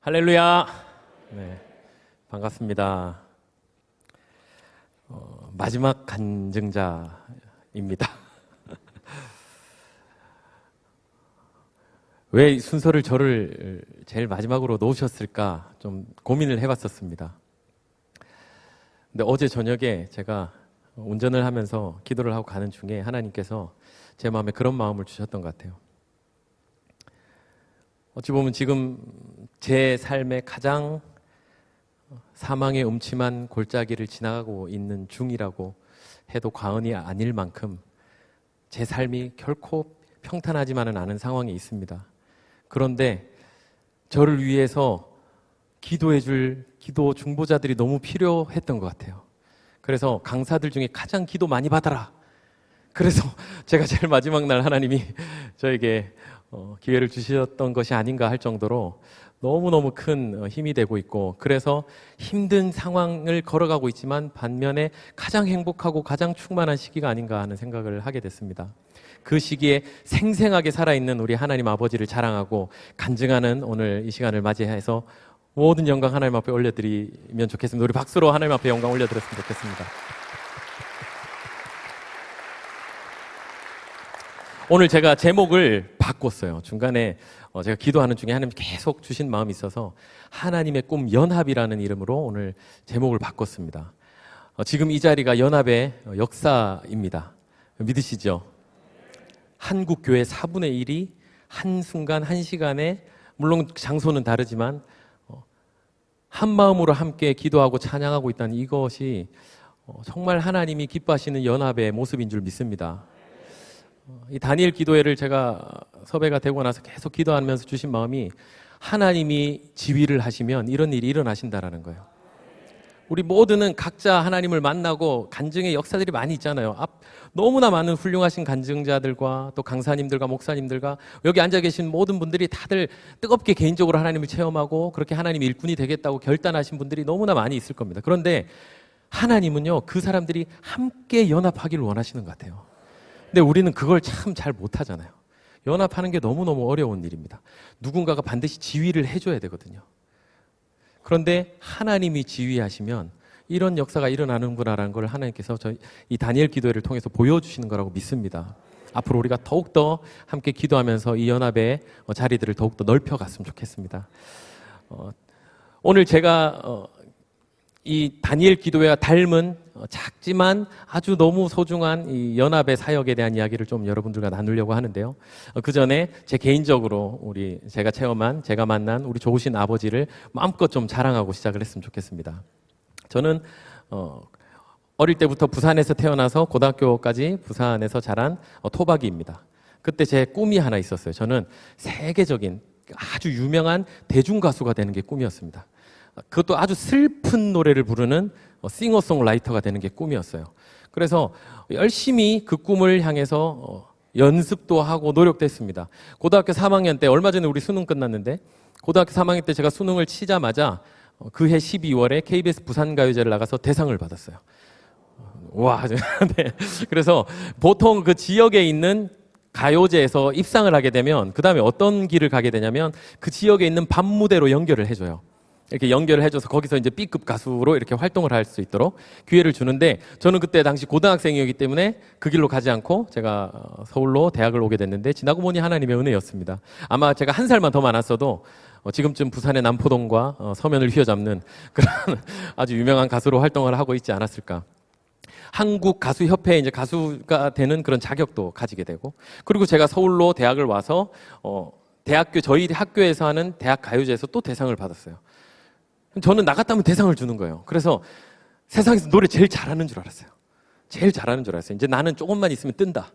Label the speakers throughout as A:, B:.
A: 할렐루야. 네, 반갑습니다. 마지막 간증자입니다. 왜 이 순서를 저를 제일 마지막으로 놓으셨을까 좀 고민을 해봤었습니다. 근데 어제 저녁에 제가 운전을 하면서 기도를 하고 가는 중에 하나님께서 제 마음에 그런 마음을 주셨던 것 같아요. 어찌 보면 지금 제 삶의 가장 사망의 음침한 골짜기를 지나가고 있는 중이라고 해도 과언이 아닐 만큼 제 삶이 결코 평탄하지만은 않은 상황에 있습니다. 그런데 저를 위해서 기도해줄 기도 중보자들이 너무 필요했던 것 같아요. 그래서 강사들 중에 가장 기도 많이 받아라. 그래서 제가 제일 마지막 날 하나님이 저에게 기회를 주셨던 것이 아닌가 할 정도로 너무너무 큰 힘이 되고 있고, 그래서 힘든 상황을 걸어가고 있지만 반면에 가장 행복하고 가장 충만한 시기가 아닌가 하는 생각을 하게 됐습니다. 그 시기에 생생하게 살아있는 우리 하나님 아버지를 자랑하고 간증하는 오늘 이 시간을 맞이해서 모든 영광 하나님 앞에 올려드리면 좋겠습니다. 우리 박수로 하나님 앞에 영광 올려드렸으면 좋겠습니다. 오늘 제가 제목을 바꿨어요. 중간에 제가 기도하는 중에 하나님 계속 주신 마음이 있어서 하나님의 꿈 연합이라는 이름으로 오늘 제목을 바꿨습니다. 지금 이 자리가 연합의 역사입니다. 믿으시죠? 한국 교회 4분의 1이 한순간 한시간에, 물론 장소는 다르지만 한 마음으로 함께 기도하고 찬양하고 있다는 이것이 정말 하나님이 기뻐하시는 연합의 모습인 줄 믿습니다. 이 다니엘 기도회를 제가 섭외가 되고 나서 계속 기도하면서 주신 마음이, 하나님이 지휘를 하시면 이런 일이 일어나신다라는 거예요. 우리 모두는 각자 하나님을 만나고 간증의 역사들이 많이 있잖아요. 너무나 많은 훌륭하신 간증자들과 또 강사님들과 목사님들과 여기 앉아 계신 모든 분들이 다들 뜨겁게 개인적으로 하나님을 체험하고 그렇게 하나님 일꾼이 되겠다고 결단하신 분들이 너무나 많이 있을 겁니다. 그런데 하나님은요, 그 사람들이 함께 연합하기를 원하시는 것 같아요. 근데 우리는 그걸 참 잘 못하잖아요. 연합하는 게 너무너무 어려운 일입니다. 누군가가 반드시 지휘를 해줘야 되거든요. 그런데 하나님이 지휘하시면 이런 역사가 일어나는구나라는 걸 하나님께서 이 다니엘 기도회를 통해서 보여주시는 거라고 믿습니다. 앞으로 우리가 더욱더 함께 기도하면서 이 연합의 자리들을 더욱더 넓혀갔으면 좋겠습니다. 오늘 제가 이 다니엘 기도회와 닮은 작지만 아주 너무 소중한 이 연합의 사역에 대한 이야기를 좀 여러분들과 나누려고 하는데요. 그 전에 제 개인적으로 제가 체험한, 제가 만난 우리 좋으신 아버지를 마음껏 좀 자랑하고 시작을 했으면 좋겠습니다. 저는 어릴 때부터 부산에서 태어나서 고등학교까지 부산에서 자란 토박이입니다. 그때 제 꿈이 하나 있었어요. 저는 세계적인 아주 유명한 대중가수가 되는 게 꿈이었습니다. 그것도 아주 슬픈 노래를 부르는 싱어송라이터가 되는 게 꿈이었어요. 그래서 열심히 그 꿈을 향해서 연습도 하고 노력도 했습니다. 고등학교 3학년 때, 얼마 전에 우리 수능 끝났는데, 고등학교 3학년 때 제가 수능을 치자마자 그해 12월에 KBS 부산가요제를 나가서 대상을 받았어요. 와, 네. 그래서 보통 그 지역에 있는 가요제에서 입상을 하게 되면 그 다음에 어떤 길을 가게 되냐면 그 지역에 있는 밤무대로 연결을 해줘요. 이렇게 연결을 해줘서 거기서 이제 B급 가수로 이렇게 활동을 할 수 있도록 기회를 주는데, 저는 그때 당시 고등학생이었기 때문에 그 길로 가지 않고 제가 서울로 대학을 오게 됐는데, 지나고 보니 하나님의 은혜였습니다. 아마 제가 한 살만 더 많았어도 지금쯤 부산의 남포동과 서면을 휘어잡는 그런 아주 유명한 가수로 활동을 하고 있지 않았을까. 한국 가수협회에 이제 가수가 되는 그런 자격도 가지게 되고, 그리고 제가 서울로 대학을 와서 저희 학교에서 하는 대학 가요제에서 또 대상을 받았어요. 저는 나갔다면 대상을 주는 거예요. 그래서 세상에서 노래 제일 잘하는 줄 알았어요. 제일 잘하는 줄 알았어요. 이제 나는 조금만 있으면 뜬다.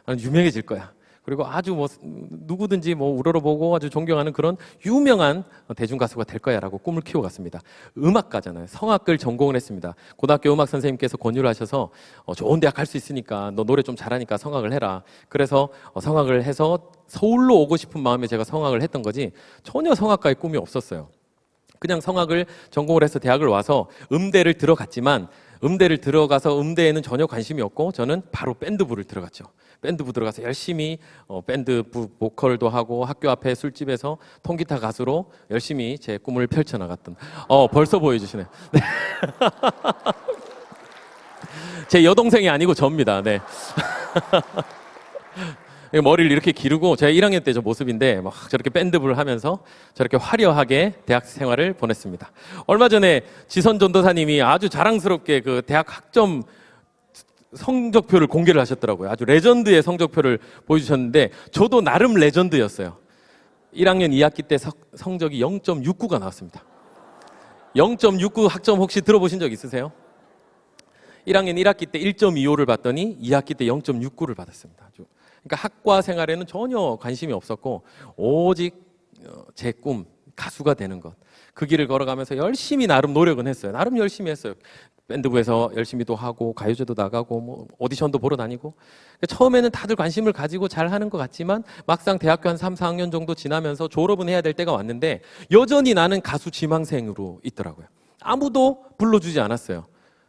A: 나는 유명해질 거야. 그리고 아주 누구든지 우러러보고 아주 존경하는 그런 유명한 대중가수가 될 거야라고 꿈을 키워갔습니다. 음악가잖아요. 성악을 전공을 했습니다. 고등학교 음악 선생님께서 권유를 하셔서 좋은 대학 갈 수 있으니까 너 노래 좀 잘하니까 성악을 해라. 그래서 성악을 해서 서울로 오고 싶은 마음에 제가 성악을 했던 거지, 전혀 성악가의 꿈이 없었어요. 그냥 성악을 전공을 해서 대학을 와서 음대를 들어갔지만, 음대를 들어가서 음대에는 전혀 관심이 없고 저는 바로 밴드부를 들어갔죠. 밴드부 들어가서 열심히 밴드부 보컬도 하고 학교 앞에 술집에서 통기타 가수로 열심히 제 꿈을 펼쳐나갔던 벌써 보여주시네. 네. 제 여동생이 아니고 접니다. 네. 머리를 이렇게 기르고 제가 1학년 때 저 모습인데 막 저렇게 밴드부를 하면서 저렇게 화려하게 대학 생활을 보냈습니다. 얼마 전에 지선 전도사님이 아주 자랑스럽게 그 대학 학점 성적표를 공개를 하셨더라고요. 아주 레전드의 성적표를 보여주셨는데 저도 나름 레전드였어요. 1학년 2학기 때 성적이 0.69가 나왔습니다. 0.69 학점 혹시 들어보신 적 있으세요? 1학년 1학기 때 1.25를 받더니 2학기 때 0.69를 받았습니다. 그러니까 학과 생활에는 전혀 관심이 없었고 오직 제 꿈, 가수가 되는 것. 그 길을 걸어가면서 열심히 나름 노력은 했어요. 나름 열심히 했어요. 밴드부에서 열심히도 하고 가요제도 나가고 뭐 오디션도 보러 다니고. 그러니까 처음에는 다들 관심을 가지고 잘 하는 것 같지만 막상 대학교 한 3, 4학년 정도 지나면서 졸업은 해야 될 때가 왔는데 여전히 나는 가수 지망생으로 있더라고요. 아무도 불러주지 않았어요.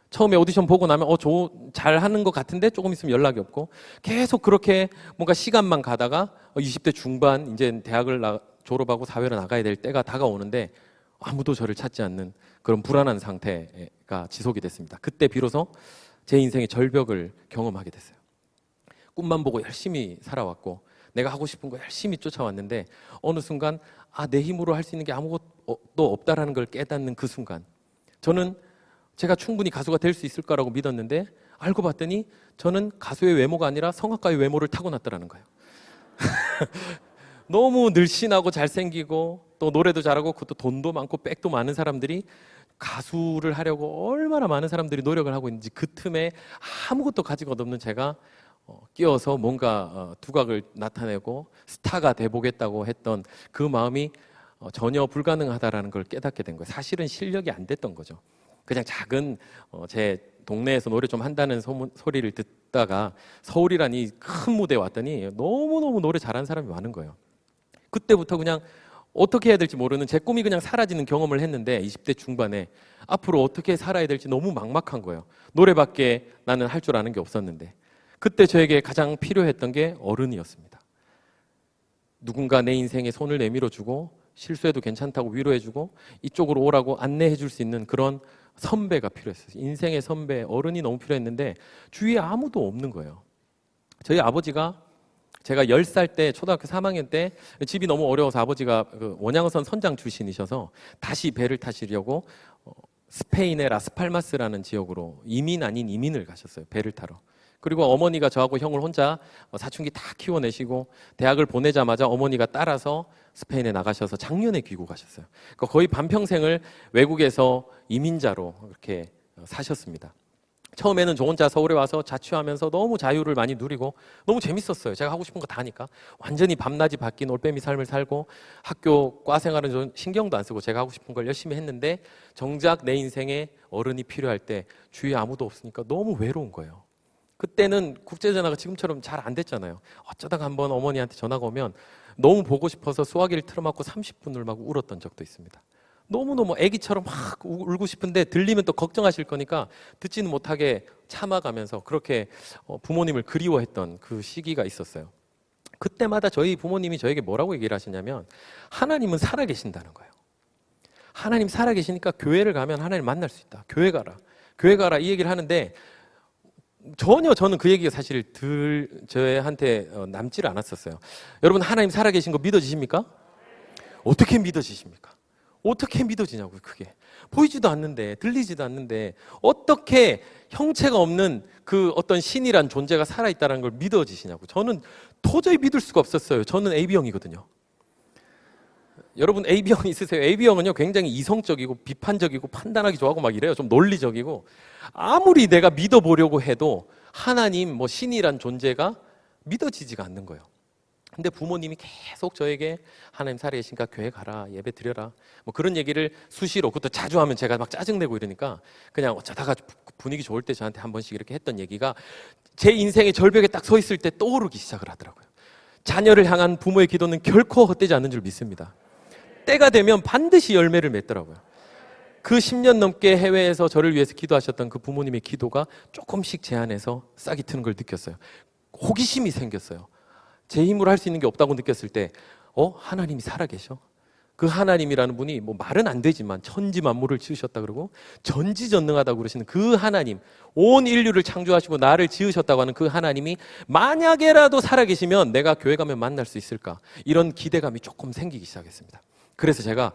A: 처음에 오디션 보고 나면 잘 하는 것 같은데 조금 있으면 연락이 없고 계속 그렇게 뭔가 시간만 가다가 20대 중반 이제 대학을 졸업하고 사회로 나가야 될 때가 다가오는데 아무도 저를 찾지 않는 그런 불안한 상태가 지속이 됐습니다. 그때 비로소 제 인생의 절벽을 경험하게 됐어요. 꿈만 보고 열심히 살아왔고 내가 하고 싶은 거 열심히 쫓아왔는데 어느 순간 내 힘으로 할 수 있는 게 아무것도 없다라는 걸 깨닫는 그 순간 저는 제가 충분히 가수가 될 수 있을 거라고 믿었는데 알고 봤더니 저는 가수의 외모가 아니라 성악가의 외모를 타고났더라는 거예요. 너무 늘씬하고 잘생기고 또 노래도 잘하고 그것도 돈도 많고 백도 많은 사람들이 가수를 하려고 얼마나 많은 사람들이 노력을 하고 있는지 그 틈에 아무것도 가지고 없는 제가 끼어서 뭔가 두각을 나타내고 스타가 돼보겠다고 했던 그 마음이 전혀 불가능하다라는 걸 깨닫게 된 거예요. 사실은 실력이 안 됐던 거죠. 그냥 작은 제 동네에서 노래 좀 한다는 소리를 듣다가 서울이란 이 큰 무대에 왔더니 너무너무 노래 잘하는 사람이 많은 거예요. 그때부터 그냥 어떻게 해야 될지 모르는 제 꿈이 그냥 사라지는 경험을 했는데 20대 중반에 앞으로 어떻게 살아야 될지 너무 막막한 거예요. 노래밖에 나는 할 줄 아는 게 없었는데 그때 저에게 가장 필요했던 게 어른이었습니다. 누군가 내 인생에 손을 내밀어주고 실수해도 괜찮다고 위로해주고 이쪽으로 오라고 안내해줄 수 있는 그런 선배가 필요했어요. 인생의 선배, 어른이 너무 필요했는데 주위에 아무도 없는 거예요. 저희 아버지가 제가 10살 때 초등학교 3학년 때 집이 너무 어려워서 아버지가 그 원양어선 선장 출신이셔서 다시 배를 타시려고 스페인의 라스팔마스라는 지역으로 이민 아닌 이민을 가셨어요. 배를 타러. 그리고 어머니가 저하고 형을 혼자 사춘기 다 키워내시고 대학을 보내자마자 어머니가 따라서 스페인에 나가셔서 작년에 귀국하셨어요. 그러니까 거의 반평생을 외국에서 이민자로 그렇게 사셨습니다. 처음에는 저 혼자 서울에 와서 자취하면서 너무 자유를 많이 누리고 너무 재밌었어요. 제가 하고 싶은 거 다 하니까. 완전히 밤낮이 바뀐 올빼미 삶을 살고 학교 과 생활은 좀 신경도 안 쓰고 제가 하고 싶은 걸 열심히 했는데 정작 내 인생에 어른이 필요할 때 주위에 아무도 없으니까 너무 외로운 거예요. 그때는 국제전화가 지금처럼 잘 안 됐잖아요. 어쩌다가 한번 어머니한테 전화가 오면 너무 보고 싶어서 수화기를 틀어막고 30분을 막 울었던 적도 있습니다. 너무너무 애기처럼 막 울고 싶은데 들리면 또 걱정하실 거니까 듣지는 못하게 참아가면서 그렇게 부모님을 그리워했던 그 시기가 있었어요. 그때마다 저희 부모님이 저에게 뭐라고 얘기를 하시냐면 하나님은 살아계신다는 거예요. 하나님 살아계시니까 교회를 가면 하나님 만날 수 있다. 교회 가라. 교회 가라 이 얘기를 하는데 전혀 저는 그 얘기가 사실 저한테 남지를 않았었어요. 여러분 하나님 살아계신 거 믿어지십니까? 어떻게 믿어지십니까? 어떻게 믿어지냐고요, 그게. 보이지도 않는데, 들리지도 않는데, 어떻게 형체가 없는 그 어떤 신이란 존재가 살아있다는 걸 믿어지시냐고. 저는 도저히 믿을 수가 없었어요. 저는 AB형이거든요. 여러분 AB형 있으세요? AB형은요, 굉장히 이성적이고 비판적이고 판단하기 좋아하고 막 이래요. 좀 논리적이고. 아무리 내가 믿어보려고 해도 하나님, 뭐 신이란 존재가 믿어지지가 않는 거예요. 근데 부모님이 계속 저에게 하나님 살아계신가 교회 가라 예배 드려라 뭐 그런 얘기를 수시로 그것도 자주 하면 제가 막 짜증내고 이러니까 그냥 어쩌다가 분위기 좋을 때 저한테 한 번씩 이렇게 했던 얘기가 제 인생의 절벽에 딱 서 있을 때 떠오르기 시작을 하더라고요. 자녀를 향한 부모의 기도는 결코 헛되지 않는 줄 믿습니다. 때가 되면 반드시 열매를 맺더라고요. 그 10년 넘게 해외에서 저를 위해서 기도하셨던 그 부모님의 기도가 조금씩 제 안에서 싹이 트는 걸 느꼈어요. 호기심이 생겼어요. 제 힘으로 할 수 있는 게 없다고 느꼈을 때 하나님이 살아계셔. 그 하나님이라는 분이 뭐 말은 안 되지만 천지 만물을 지으셨다 그러고 전지전능하다고 그러시는 그 하나님, 온 인류를 창조하시고 나를 지으셨다고 하는 그 하나님이 만약에라도 살아계시면 내가 교회 가면 만날 수 있을까? 이런 기대감이 조금 생기기 시작했습니다. 그래서 제가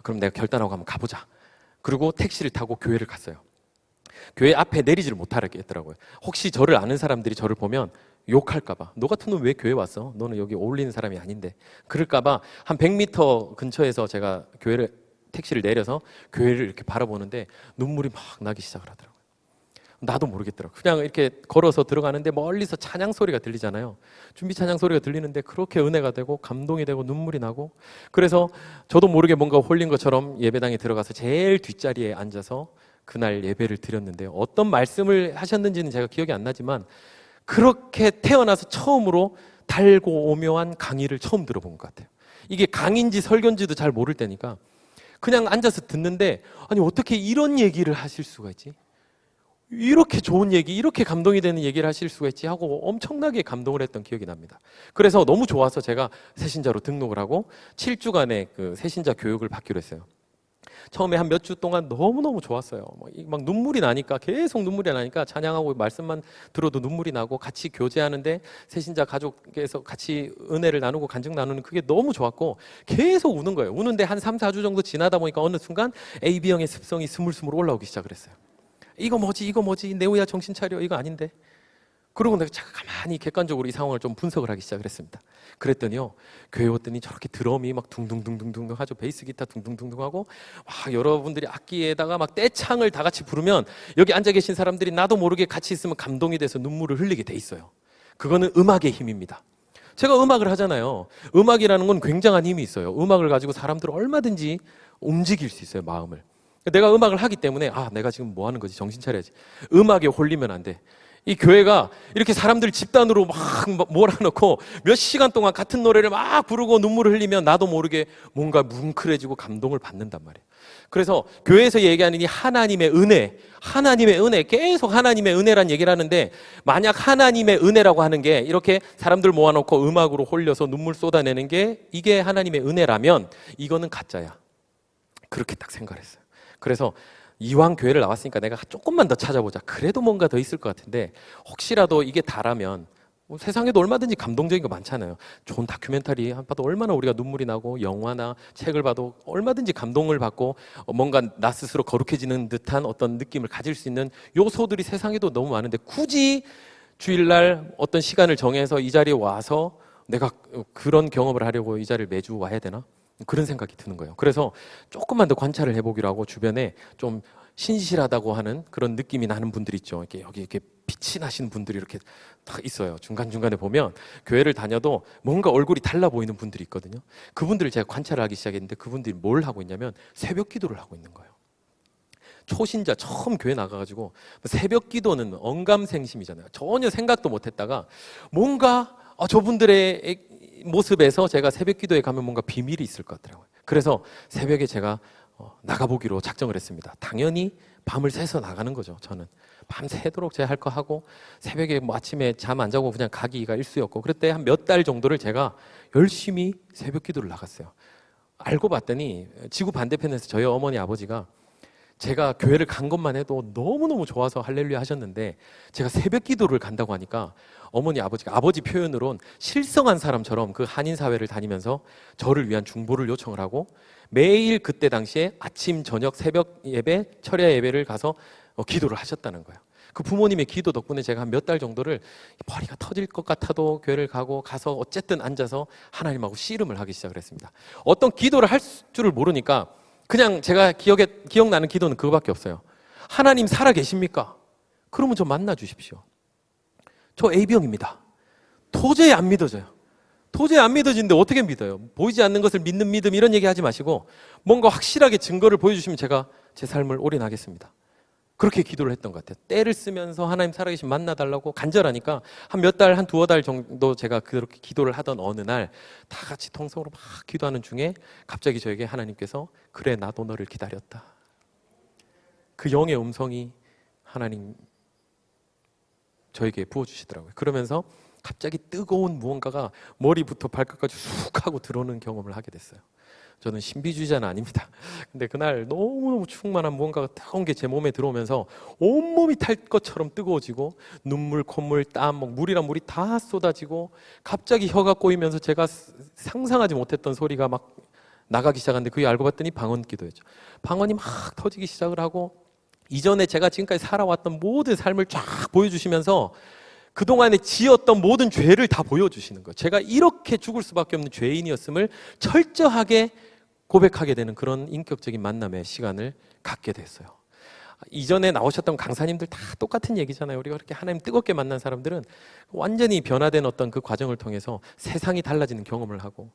A: 그럼 내가 결단하고 한번 가보자. 그리고 택시를 타고 교회를 갔어요. 교회 앞에 내리지를 못하겠더라고요. 혹시 저를 아는 사람들이 저를 보면 욕할까봐. 너 같은 놈 왜 교회 왔어? 너는 여기 어울리는 사람이 아닌데. 그럴까봐 한 100m 근처에서 제가 택시를 내려서 교회를 이렇게 바라보는데 눈물이 막 나기 시작을 하더라고요. 나도 모르겠더라고요. 그냥 이렇게 걸어서 들어가는데 멀리서 찬양 소리가 들리잖아요. 준비 찬양 소리가 들리는데 그렇게 은혜가 되고 감동이 되고 눈물이 나고, 그래서 저도 모르게 뭔가 홀린 것처럼 예배당에 들어가서 제일 뒷자리에 앉아서 그날 예배를 드렸는데요. 어떤 말씀을 하셨는지는 제가 기억이 안 나지만 그렇게 태어나서 처음으로 달고 오묘한 강의를 처음 들어본 것 같아요. 이게 강인지 설교인지도 잘 모를 때니까 그냥 앉아서 듣는데, 아니 어떻게 이런 얘기를 하실 수가 있지? 이렇게 좋은 얘기, 이렇게 감동이 되는 얘기를 하실 수가 있지 하고 엄청나게 감동을 했던 기억이 납니다. 그래서 너무 좋아서 제가 새신자로 등록을 하고 7주간의 그 새신자 교육을 받기로 했어요. 처음에 한 몇 주 동안 너무너무 좋았어요. 막 눈물이 나니까, 계속 눈물이 나니까 찬양하고 말씀만 들어도 눈물이 나고, 같이 교제하는데 새신자 가족에서 같이 은혜를 나누고 간증 나누는 그게 너무 좋았고 계속 우는 거예요. 우는데 한 3, 4주 정도 지나다 보니까 어느 순간 AB형의 습성이 스물스물 올라오기 시작을 했어요. 이거 뭐지 네오야 정신 차려, 이거 아닌데. 그러고 내가 가만히 객관적으로 이 상황을 좀 분석을 하기 시작을 했습니다. 그랬더니요, 교회 왔더니 저렇게 드럼이 막 둥둥둥둥둥 하죠. 베이스 기타 둥둥둥둥 하고, 막 여러분들이 악기에다가 막 떼창을 다 같이 부르면 여기 앉아 계신 사람들이 나도 모르게 같이 있으면 감동이 돼서 눈물을 흘리게 돼 있어요. 그거는 음악의 힘입니다. 제가 음악을 하잖아요. 음악이라는 건 굉장한 힘이 있어요. 음악을 가지고 사람들을 얼마든지 움직일 수 있어요, 마음을. 내가 음악을 하기 때문에 내가 지금 뭐 하는 거지? 정신 차려야지. 음악에 홀리면 안 돼. 이 교회가 이렇게 사람들 집단으로 막 몰아넣고 몇 시간 동안 같은 노래를 막 부르고 눈물을 흘리면 나도 모르게 뭔가 뭉클해지고 감동을 받는단 말이에요. 그래서 교회에서 얘기하는 이 하나님의 은혜, 계속 하나님의 은혜란 얘기를 하는데, 만약 하나님의 은혜라고 하는 게 이렇게 사람들 모아놓고 음악으로 홀려서 눈물 쏟아내는 게 이게 하나님의 은혜라면 이거는 가짜야. 그렇게 딱 생각했어요. 그래서 이왕 교회를 나왔으니까 내가 조금만 더 찾아보자. 그래도 뭔가 더 있을 것 같은데, 혹시라도 이게 다라면 세상에도 얼마든지 감동적인 거 많잖아요. 좋은 다큐멘터리 봐도 얼마나 우리가 눈물이 나고, 영화나 책을 봐도 얼마든지 감동을 받고 뭔가 나 스스로 거룩해지는 듯한 어떤 느낌을 가질 수 있는 요소들이 세상에도 너무 많은데, 굳이 주일날 어떤 시간을 정해서 이 자리에 와서 내가 그런 경험을 하려고 이 자리를 매주 와야 되나? 그런 생각이 드는 거예요. 그래서 조금만 더 관찰을 해보기로 하고, 주변에 좀 신실하다고 하는 그런 느낌이 나는 분들 있죠. 여기 이렇게 빛이 나시는 분들이 이렇게 딱 있어요. 중간중간에 보면 교회를 다녀도 뭔가 얼굴이 달라 보이는 분들이 있거든요. 그분들을 제가 관찰을 하기 시작했는데, 그분들이 뭘 하고 있냐면 새벽 기도를 하고 있는 거예요. 초신자 처음 교회 나가가지고 새벽 기도는 언감생심이잖아요. 전혀 생각도 못했다가 뭔가 저분들의 모습에서 제가 새벽 기도에 가면 뭔가 비밀이 있을 것 같더라고요. 그래서 새벽에 제가 나가보기로 작정을 했습니다. 당연히 밤을 새서 나가는 거죠. 저는 밤새도록 제가 할 거 하고, 새벽에 뭐 아침에 잠 안 자고 그냥 가기가 일쑤였고, 그럴 때 한 몇 달 정도를 제가 열심히 새벽 기도를 나갔어요. 알고 봤더니 지구 반대편에서 저희 어머니 아버지가 제가 교회를 간 것만 해도 너무너무 좋아서 할렐루야 하셨는데, 제가 새벽 기도를 간다고 하니까 어머니 아버지가 아버지 표현으론 실성한 사람처럼 그 한인사회를 다니면서 저를 위한 중보를 요청을 하고, 매일 그때 당시에 아침 저녁 새벽 예배 철야 예배를 가서 기도를 하셨다는 거예요. 그 부모님의 기도 덕분에 제가 한 몇 달 정도를 머리가 터질 것 같아도 교회를 가서 어쨌든 앉아서 하나님하고 씨름을 하기 시작을 했습니다. 어떤 기도를 할 줄을 모르니까 그냥 제가 기억나는 기도는 그거밖에 없어요. 하나님 살아 계십니까? 그러면 저 만나 주십시오. 저 A병입니다. 도저히 안 믿어져요. 도저히 안 믿어지는데 어떻게 믿어요? 보이지 않는 것을 믿는 믿음, 이런 얘기 하지 마시고 뭔가 확실하게 증거를 보여주시면 제가 제 삶을 올인하겠습니다. 그렇게 기도를 했던 것 같아요. 때를 쓰면서 하나님 살아계신 만나달라고 간절하니까 한 몇 달, 한 두어 달 정도 제가 그렇게 기도를 하던 어느 날 다 같이 통성으로 막 기도하는 중에 갑자기 저에게 하나님께서 그래 나도 너를 기다렸다. 그 영의 음성이 하나님 저에게 부어주시더라고요. 그러면서 갑자기 뜨거운 무언가가 머리부터 발끝까지 쑥 하고 들어오는 경험을 하게 됐어요. 저는 신비주의자는 아닙니다. 근데 그날 너무너무 충만한 무언가가 뜨거운 게 제 몸에 들어오면서 온몸이 탈 것처럼 뜨거워지고 눈물, 콧물, 땀, 물이랑 물이 다 쏟아지고 갑자기 혀가 꼬이면서 제가 상상하지 못했던 소리가 막 나가기 시작하는데 그게 알고 봤더니 방언 기도였죠. 방언이 막 터지기 시작을 하고 이전에 제가 지금까지 살아왔던 모든 삶을 쫙 보여주시면서 그동안에 지었던 모든 죄를 다 보여주시는 거예요. 제가 이렇게 죽을 수밖에 없는 죄인이었음을 철저하게 고백하게 되는 그런 인격적인 만남의 시간을 갖게 됐어요. 이전에 나오셨던 강사님들 다 똑같은 얘기잖아요. 우리가 그렇게 하나님 뜨겁게 만난 사람들은 완전히 변화된 어떤 그 과정을 통해서 세상이 달라지는 경험을 하고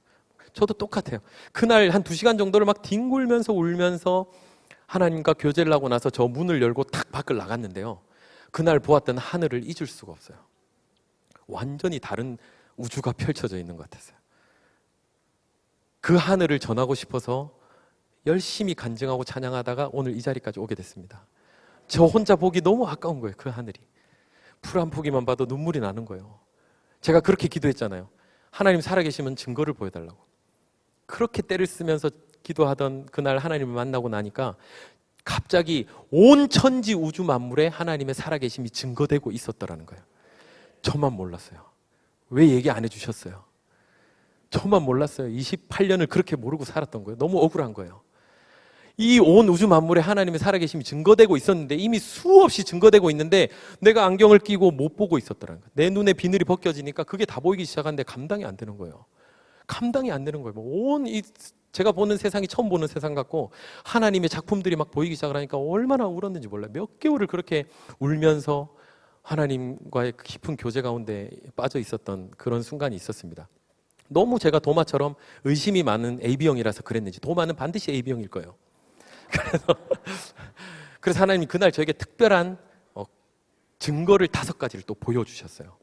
A: 저도 똑같아요. 그날 한 2시간 정도를 막 뒹굴면서 울면서 하나님과 교제를 하고 나서 저 문을 열고 탁 밖을 나갔는데요. 그날 보았던 하늘을 잊을 수가 없어요. 완전히 다른 우주가 펼쳐져 있는 것 같았어요. 그 하늘을 전하고 싶어서 열심히 간증하고 찬양하다가 오늘 이 자리까지 오게 됐습니다. 저 혼자 보기 너무 아까운 거예요. 그 하늘이. 풀 한 포기만 봐도 눈물이 나는 거예요. 제가 그렇게 기도했잖아요. 하나님 살아계시면 증거를 보여달라고. 그렇게 때를 쓰면서 기도하던 그날 하나님을 만나고 나니까 갑자기 온 천지 우주 만물에 하나님의 살아계심이 증거되고 있었더라는 거예요. 저만 몰랐어요. 왜 얘기 안 해주셨어요? 저만 몰랐어요. 28년을 그렇게 모르고 살았던 거예요. 너무 억울한 거예요. 이 온 우주 만물에 하나님의 살아계심이 증거되고 있었는데 이미 수없이 증거되고 있는데 내가 안경을 끼고 못 보고 있었더라는 거예요. 내 눈에 비늘이 벗겨지니까 그게 다 보이기 시작하는데 감당이 안 되는 거예요. 감당이 안 되는 거예요. 제가 보는 세상이 처음 보는 세상 같고 하나님의 작품들이 막 보이기 시작을 하니까 얼마나 울었는지 몰라요. 몇 개월을 그렇게 울면서 하나님과의 깊은 교제 가운데 빠져 있었던 그런 순간이 있었습니다. 너무 제가 도마처럼 의심이 많은 AB형이라서 그랬는지 도마는 반드시 AB형일 거예요. 그래서 하나님이 그날 저에게 특별한 증거를 5가지를 또 보여주셨어요.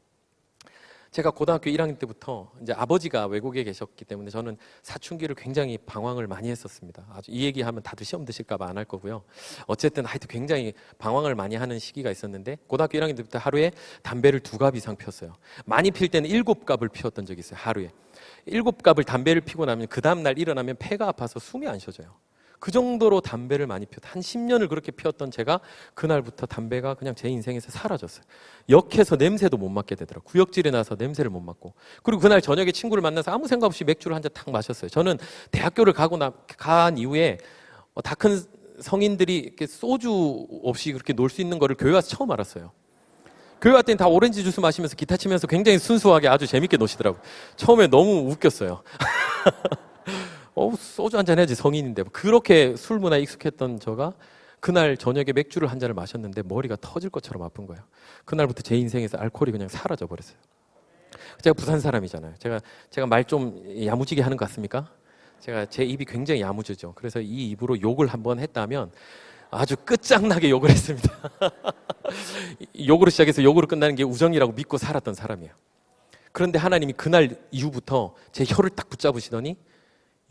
A: 제가 고등학교 1학년 때부터 이제 아버지가 외국에 계셨기 때문에 저는 사춘기를 굉장히 방황을 많이 했었습니다. 아주 이 얘기하면 다들 시험 드실까 봐 안 할 거고요. 어쨌든 하여튼 굉장히 방황을 많이 하는 시기가 있었는데 고등학교 1학년 때부터 하루에 담배를 2갑 이상 폈어요. 많이 필 때는 7갑을 피웠던 적이 있어요. 하루에. 7갑을 담배를 피고 나면 그 다음날 일어나면 폐가 아파서 숨이 안 쉬어져요. 그 정도로 담배를 많이 피웠다. 한 10년을 그렇게 피웠던 제가 그날부터 담배가 그냥 제 인생에서 사라졌어요. 역해서 냄새도 못 맡게 되더라고요. 구역질이 나서 냄새를 못 맡고. 그리고 그날 저녁에 친구를 만나서 아무 생각 없이 맥주를 한 잔 탁 마셨어요. 저는 대학교를 간 이후에 다 큰 성인들이 이렇게 소주 없이 그렇게 놀 수 있는 거를 교회 와서 처음 알았어요. 교회 왔더니 다 오렌지 주스 마시면서 기타 치면서 굉장히 순수하게 아주 재밌게 노시더라고요. 처음에 너무 웃겼어요. 소주 한잔 해야지 성인인데. 그렇게 술 문화에 익숙했던 저가 그날 저녁에 맥주를 한 잔을 마셨는데 머리가 터질 것처럼 아픈 거예요. 그날부터 제 인생에서 알코올이 그냥 사라져 버렸어요. 제가 부산 사람이잖아요. 제가 말 좀 야무지게 하는 것 같습니까? 제 입이 굉장히 야무지죠. 그래서 이 입으로 욕을 한번 했다면 아주 끝장나게 욕을 했습니다. 욕으로 시작해서 욕으로 끝나는 게 우정이라고 믿고 살았던 사람이에요. 그런데 하나님이 그날 이후부터 제 혀를 딱 붙잡으시더니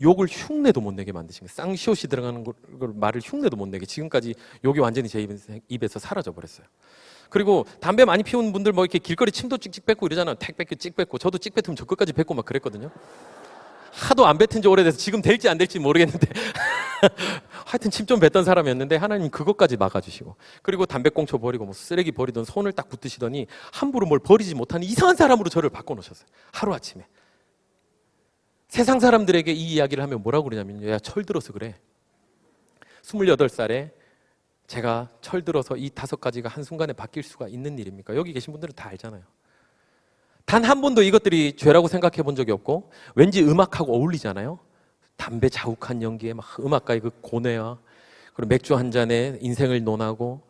A: 욕을 흉내도 못 내게 만드신 거예요. 쌍시옷이 들어가는 걸 말을 흉내도 못 내게. 지금까지 욕이 완전히 제 입에서 사라져 버렸어요. 그리고 담배 많이 피우는 분들 뭐 이렇게 길거리 침도 찍찍 뱉고 이러잖아요. 택 뱉고 찍 뱉고. 저도 찍 뱉으면 저 끝까지 뱉고 막 그랬거든요. 하도 안 뱉은 지 오래돼서 지금 될지 안 될지 모르겠는데 하여튼 침 좀 뱉던 사람이었는데 하나님 그것까지 막아주시고, 그리고 담배꽁초 버리고 뭐 쓰레기 버리던 손을 딱 붙드시더니 함부로 뭘 버리지 못하는 이상한 사람으로 저를 바꿔놓으셨어요. 하루아침에. 세상 사람들에게 이 이야기를 하면 뭐라고 그러냐면요, 야, 철 들어서 그래. 28살에 제가 철 들어서 이 5가지가 한순간에 바뀔 수가 있는 일입니까? 여기 계신 분들은 다 알잖아요. 단 한 번도 이것들이 죄라고 생각해 본 적이 없고, 왠지 음악하고 어울리잖아요. 담배 자욱한 연기에 막 음악가의 그 고뇌와, 그리고 맥주 한 잔에 인생을 논하고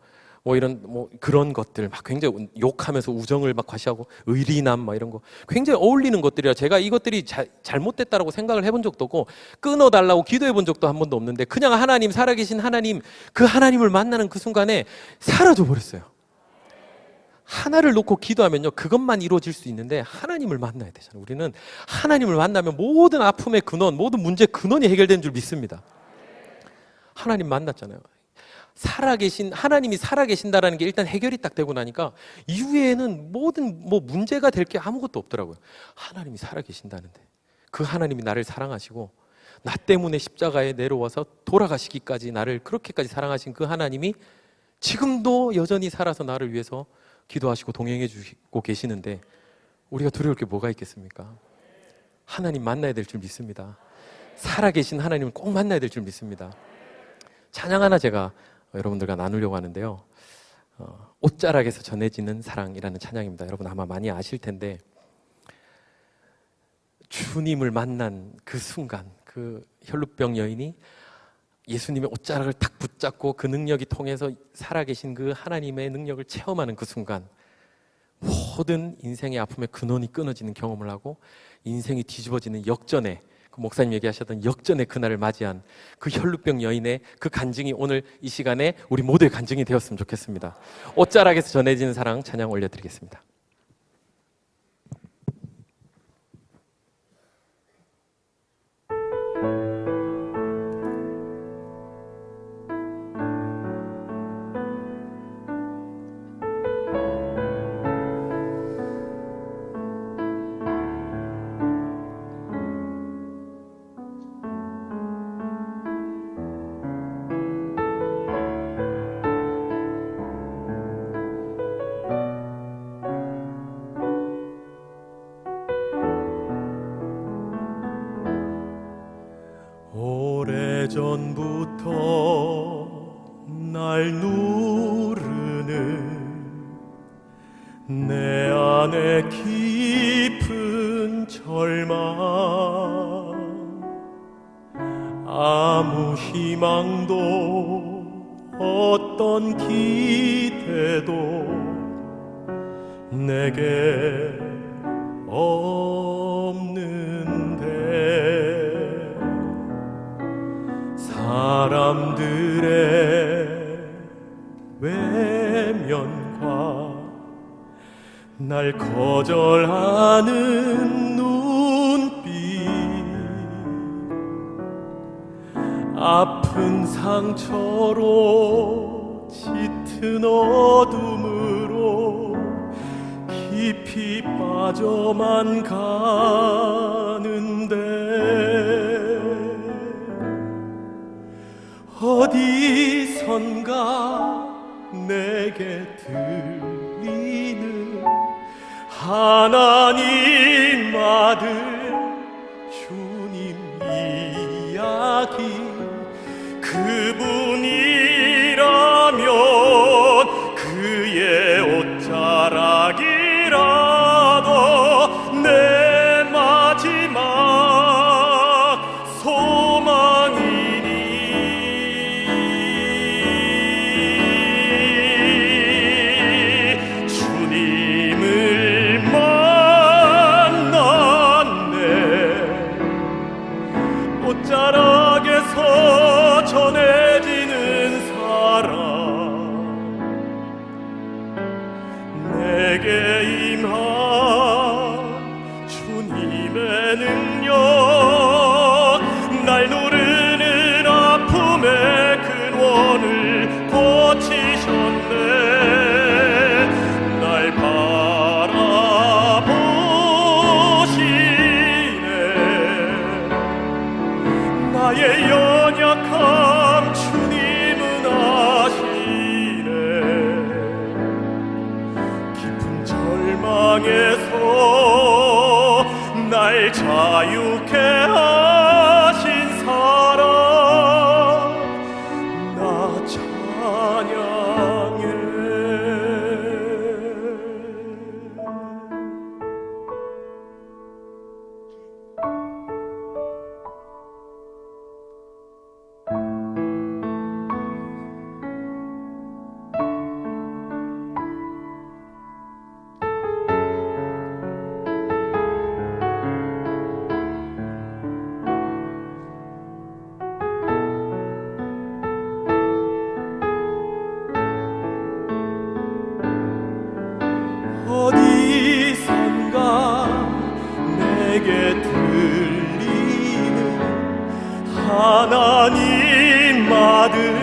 A: 뭐 이런 뭐 그런 것들 막 굉장히 욕하면서 우정을 막 과시하고 의리남 막 이런 거 굉장히 어울리는 것들이라 제가 이것들이 잘못됐다라고 생각을 해본 적도 없고 끊어달라고 기도해 본 적도 한 번도 없는데, 그냥 하나님, 살아계신 하나님, 그 하나님을 만나는 그 순간에 사라져 버렸어요. 하나를 놓고 기도하면요, 그것만 이루어질 수 있는데 하나님을 만나야 되잖아요. 우리는 하나님을 만나면 모든 아픔의 근원, 모든 문제 근원이 해결되는 줄 믿습니다. 하나님 만났잖아요. 살아계신 하나님이 살아계신다라는 게 일단 해결이 딱 되고 나니까 이후에는 모든 문제가 될 게 아무것도 없더라고요. 하나님이 살아계신다는데, 그 하나님이 나를 사랑하시고 나 때문에 십자가에 내려와서 돌아가시기까지 나를 그렇게까지 사랑하신 그 하나님이 지금도 여전히 살아서 나를 위해서 기도하시고 동행해 주시고 계시는데 우리가 두려울 게 뭐가 있겠습니까? 하나님 만나야 될 줄 믿습니다. 살아계신 하나님을 꼭 만나야 될 줄 믿습니다. 찬양 하나 제가 여러분들과 나누려고 하는데요. 옷자락에서 전해지는 사랑이라는 찬양입니다. 여러분 아마 많이 아실 텐데, 주님을 만난 그 순간, 그 혈루병 여인이 예수님의 옷자락을 탁 붙잡고 그 능력이 통해서 살아계신 그 하나님의 능력을 체험하는 그 순간, 모든 인생의 아픔의 근원이 끊어지는 경험을 하고 인생이 뒤집어지는 역전의, 그 목사님 얘기하셨던 역전의 그날을 맞이한 그 혈루병 여인의 그 간증이 오늘 이 시간에 우리 모두의 간증이 되었으면 좋겠습니다. 옷자락에서 전해지는 사랑 찬양 올려드리겠습니다.
B: 오래전부터 날 누르는 내 안에 깊은 절망, 아무 희망도 어떤 기대도 내게 없는데 사람들의 외면과 날 거절하는 눈빛, 아픈 상처로 짙은 어둠으로 깊이 빠져만 가는데 어디선가 내게 들리는 하나님 아들 주님 이야기, 그분이라면 그의 옷자락이라도 내 마지막 소망이니 주님을 만났네. 옷자락에서 전해지는 사랑, 내게 임한 주님의 능력, 날 누르는 아픔의 근원을 고치셨네. 날 바라보시네. 나의 연약함 주님은 아시네. 깊은 절망에서 날 자유케 하신 사랑, 나 찬양해. 어디선가 내게 들리는 하나님 아들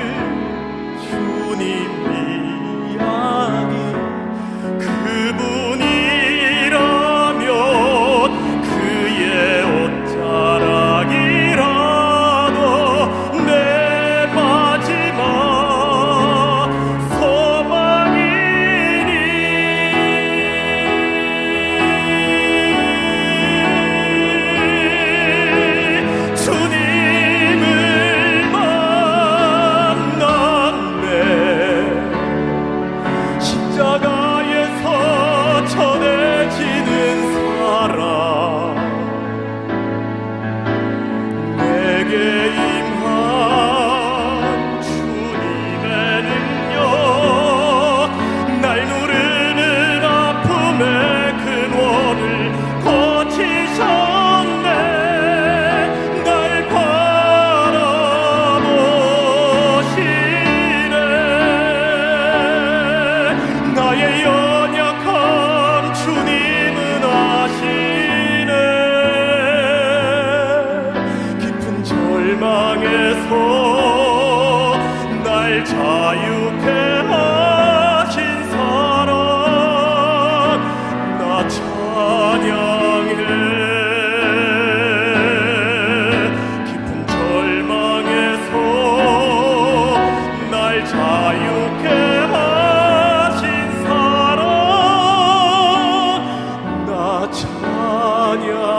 B: 절망에서 날 자유케 하신 사랑 나 찬양해. 깊은 절망에서 날 자유케 하신 사랑 나 찬양해.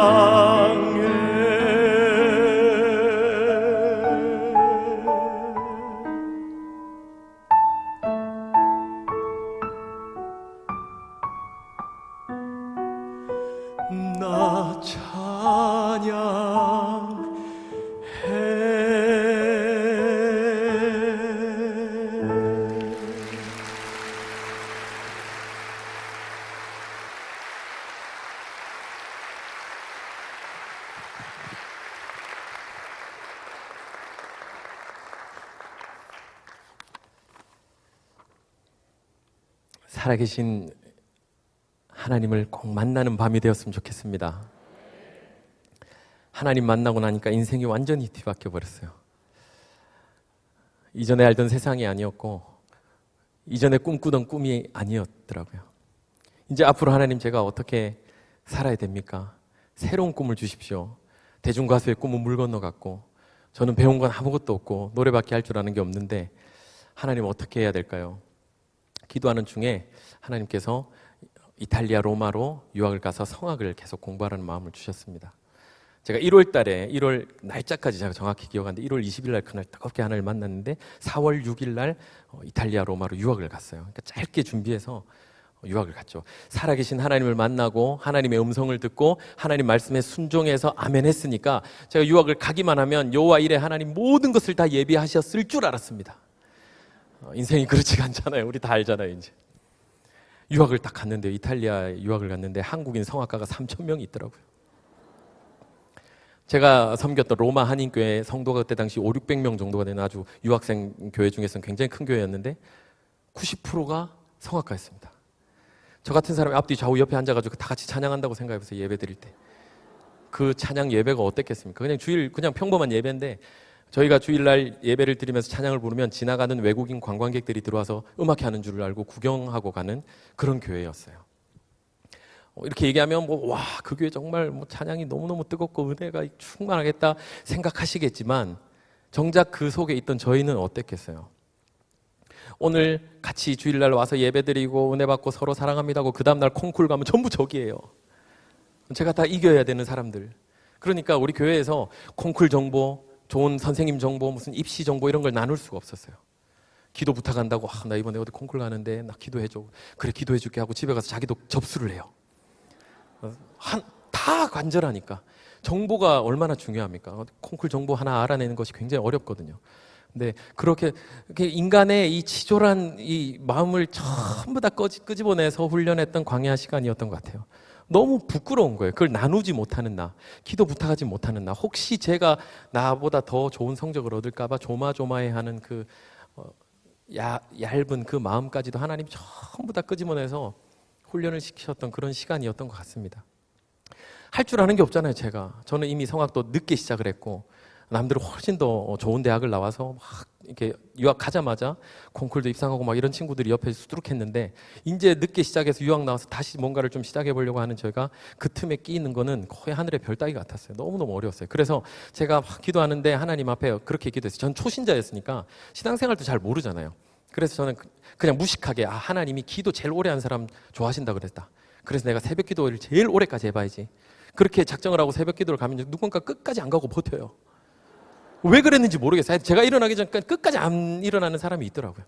B: 나 찬양해.
A: 살아계신 하나님을 꼭 만나는 밤이 되었으면 좋겠습니다. 하나님 만나고 나니까 인생이 완전히 뒤바뀌어 버렸어요. 이전에 알던 세상이 아니었고 이전에 꿈꾸던 꿈이 아니었더라고요. 이제 앞으로 하나님 제가 어떻게 살아야 됩니까? 새로운 꿈을 주십시오. 대중가수의 꿈은 물 건너갔고 저는 배운 건 아무것도 없고 노래밖에 할 줄 아는 게 없는데 하나님 어떻게 해야 될까요? 기도하는 중에 하나님께서 이탈리아 로마로 유학을 가서 성악을 계속 공부하라는 마음을 주셨습니다. 제가 1월 달에 1월 날짜까지 제가 정확히 기억하는데 1월 20일 날 그날 뜨겁게 하나님을 만났는데 4월 6일 날 이탈리아 로마로 유학을 갔어요. 그러니까 짧게 준비해서 유학을 갔죠. 살아계신 하나님을 만나고 하나님의 음성을 듣고 하나님 말씀에 순종해서 아멘 했으니까 제가 유학을 가기만 하면 여호와 이레 하나님 모든 것을 다 예비하셨을 줄 알았습니다. 인생이 그렇지가 않잖아요. 우리 다 알잖아요. 이제 유학을 딱 갔는데 이탈리아 유학을 갔는데 한국인 성악가가 3,000명이 있더라고요. 제가 섬겼던 로마 한인교회 성도가 그때 당시 500~600명 정도가 되는 아주 유학생 교회 중에서는 굉장히 큰 교회였는데 90%가 성악가였습니다. 저 같은 사람이 앞뒤 좌우 옆에 앉아가지고 다 같이 찬양한다고 생각해보세요. 예배 드릴 때. 그 찬양 예배가 어땠겠습니까? 그냥 주일 그냥 평범한 예배인데 저희가 주일날 예배를 드리면서 찬양을 부르면 지나가는 외국인 관광객들이 들어와서 음악회 하는 줄 알고 구경하고 가는 그런 교회였어요. 이렇게 얘기하면 그 교회 정말 찬양이 너무너무 뜨겁고 은혜가 충만하겠다 생각하시겠지만 정작 그 속에 있던 저희는 어땠겠어요? 오늘 같이 주일날 와서 예배드리고 은혜 받고 서로 사랑합니다 하고 그 다음날 콩쿨 가면 전부 저기예요. 제가 다 이겨야 되는 사람들. 그러니까 우리 교회에서 콩쿨 정보, 좋은 선생님 정보, 무슨 입시 정보 이런 걸 나눌 수가 없었어요. 기도 부탁한다고 나 이번에 어디 콩쿨 가는데 나 기도해줘. 그래 기도해줄게 하고 집에 가서 자기도 접수를 해요. 다 간절하니까. 정보가 얼마나 중요합니까? 콩쿨 정보 하나 알아내는 것이 굉장히 어렵거든요. 근데 그렇게 인간의 이 치졸한 이 마음을 전부 다 끄집어내서 훈련했던 광야 시간이었던 것 같아요. 너무 부끄러운 거예요. 그걸 나누지 못하는 나, 기도 부탁하지 못하는 나, 혹시 제가 나보다 더 좋은 성적을 얻을까 봐 조마조마해하는 그 얇은 그 마음까지도 하나님이 전부 다 끄집어내서 훈련을 시키셨던 그런 시간이었던 것 같습니다. 할 줄 아는 게 없잖아요, 제가. 저는 이미 성악도 늦게 시작을 했고 남들은 훨씬 더 좋은 대학을 나와서 막 이렇게 유학 가자마자 콩쿨도 입상하고 막 이런 친구들이 옆에 수두룩했는데 이제 늦게 시작해서 유학 나와서 다시 뭔가를 좀 시작해 보려고 하는 저희가 그 틈에 끼이는 거는 거의 하늘의 별 따기 같았어요. 너무너무 어려웠어요. 그래서 제가 막 기도하는데 하나님 앞에 그렇게 기도했어요. 전 초신자였으니까 신앙생활도 잘 모르잖아요. 그래서 저는 그냥 무식하게 하나님이 기도 제일 오래 한 사람 좋아하신다 그랬다. 그래서 내가 새벽 기도를 제일 오래까지 해봐야지. 그렇게 작정을 하고 새벽 기도를 가면 누군가 끝까지 안 가고 버텨요. 왜 그랬는지 모르겠어요. 제가 일어나기 전까지 끝까지 안 일어나는 사람이 있더라고요.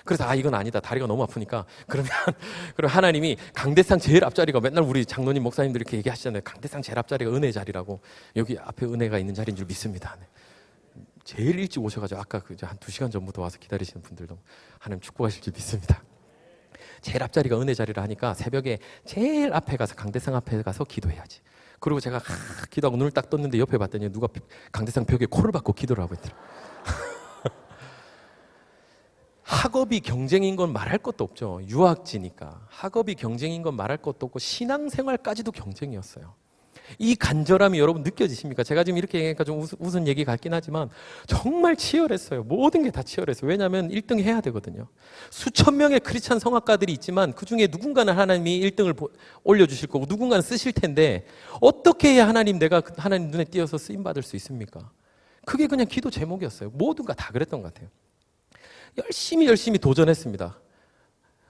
A: 그래서 이건 아니다. 다리가 너무 아프니까 그럼 하나님이 강대상 제일 앞자리가 맨날 우리 장로님 목사님들 이렇게 얘기하시잖아요. 강대상 제일 앞자리가 은혜 자리라고. 여기 앞에 은혜가 있는 자리인 줄 믿습니다. 제일 일찍 오셔가지고 아까 한 2시간 전부터 와서 기다리시는 분들도 하나님 축복하실 줄 믿습니다. 제일 앞자리가 은혜 자리라 하니까 새벽에 제일 앞에 가서 강대상 앞에 가서 기도해야지. 그리고 제가 기도하고 눈을 딱 떴는데 옆에 봤더니 누가 강대상 벽에 코를 박고 기도를 하고 있더라고요. 학업이 경쟁인 건 말할 것도 없죠. 유학지니까. 학업이 경쟁인 건 말할 것도 없고 신앙생활까지도 경쟁이었어요. 이 간절함이 여러분 느껴지십니까? 제가 지금 이렇게 얘기하니까 좀 웃은 얘기 같긴 하지만 정말 치열했어요. 모든 게 다 치열했어요. 왜냐하면 1등 해야 되거든요. 수천 명의 크리스찬 성악가들이 있지만 그중에 누군가는 하나님이 1등을 올려주실 거고 누군가는 쓰실 텐데 어떻게 해야 내가 하나님 눈에 띄어서 쓰임받을 수 있습니까? 그게 그냥 기도 제목이었어요. 모두가 다 그랬던 것 같아요. 열심히 도전했습니다.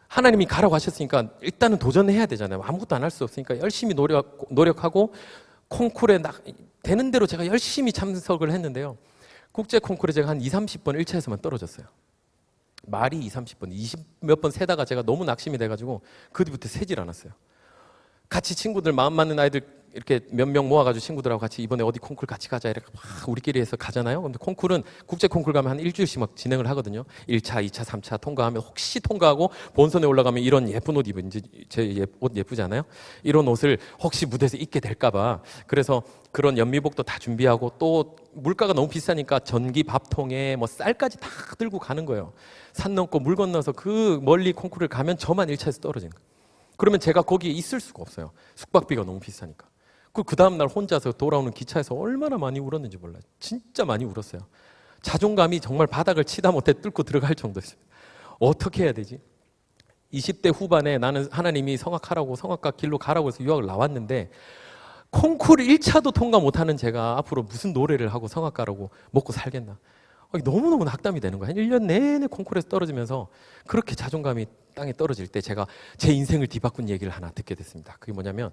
A: 하나님이 가라고 하셨으니까 일단은 도전해야 되잖아요. 아무것도 안 할 수 없으니까 열심히 노력하고 콩쿠르에 되는 대로 제가 열심히 참석을 했는데요. 국제 콩쿠르에 제가 한 20-30번 1차에서만 떨어졌어요. 말이 20-30번, 20몇 번 세다가 제가 너무 낙심이 돼가지고 그 뒤부터 세질 않았어요. 같이 친구들 마음 맞는 아이들 이렇게 몇 명 모아가지고 친구들하고 같이 이번에 어디 콩쿨 같이 가자 이렇게 막 우리끼리 해서 가잖아요. 근데 콩쿨은 국제 콩쿨 가면 한 일주일씩 막 진행을 하거든요. 1차, 2차, 3차 통과하면 혹시 통과하고 본선에 올라가면 이런 예쁜 옷 입은 이제 제 옷 예쁘지 않아요? 이런 옷을 혹시 무대에서 입게 될까봐 그래서 그런 연미복도 다 준비하고 또 물가가 너무 비싸니까 전기 밥통에 뭐 쌀까지 다 들고 가는 거예요. 산 넘고 물 건너서 그 멀리 콩쿨을 가면 저만 1차에서 떨어지는 거예요. 그러면 제가 거기에 있을 수가 없어요. 숙박비가 너무 비싸니까. 그 다음날 혼자서 돌아오는 기차에서 얼마나 많이 울었는지 몰라요. 진짜 많이 울었어요. 자존감이 정말 바닥을 치다 못해 뚫고 들어갈 정도였습니다. 어떻게 해야 되지? 20대 후반에 나는 하나님이 성악하라고 성악가 길로 가라고 해서 유학을 나왔는데 콩쿠르 1차도 통과 못하는 제가 앞으로 무슨 노래를 하고 성악가라고 먹고 살겠나. 너무너무 낙담이 되는 거예요. 1년 내내 콩쿠르에서 떨어지면서 그렇게 자존감이 땅에 떨어질 때 제가 제 인생을 뒤바꾼 얘기를 하나 듣게 됐습니다. 그게 뭐냐면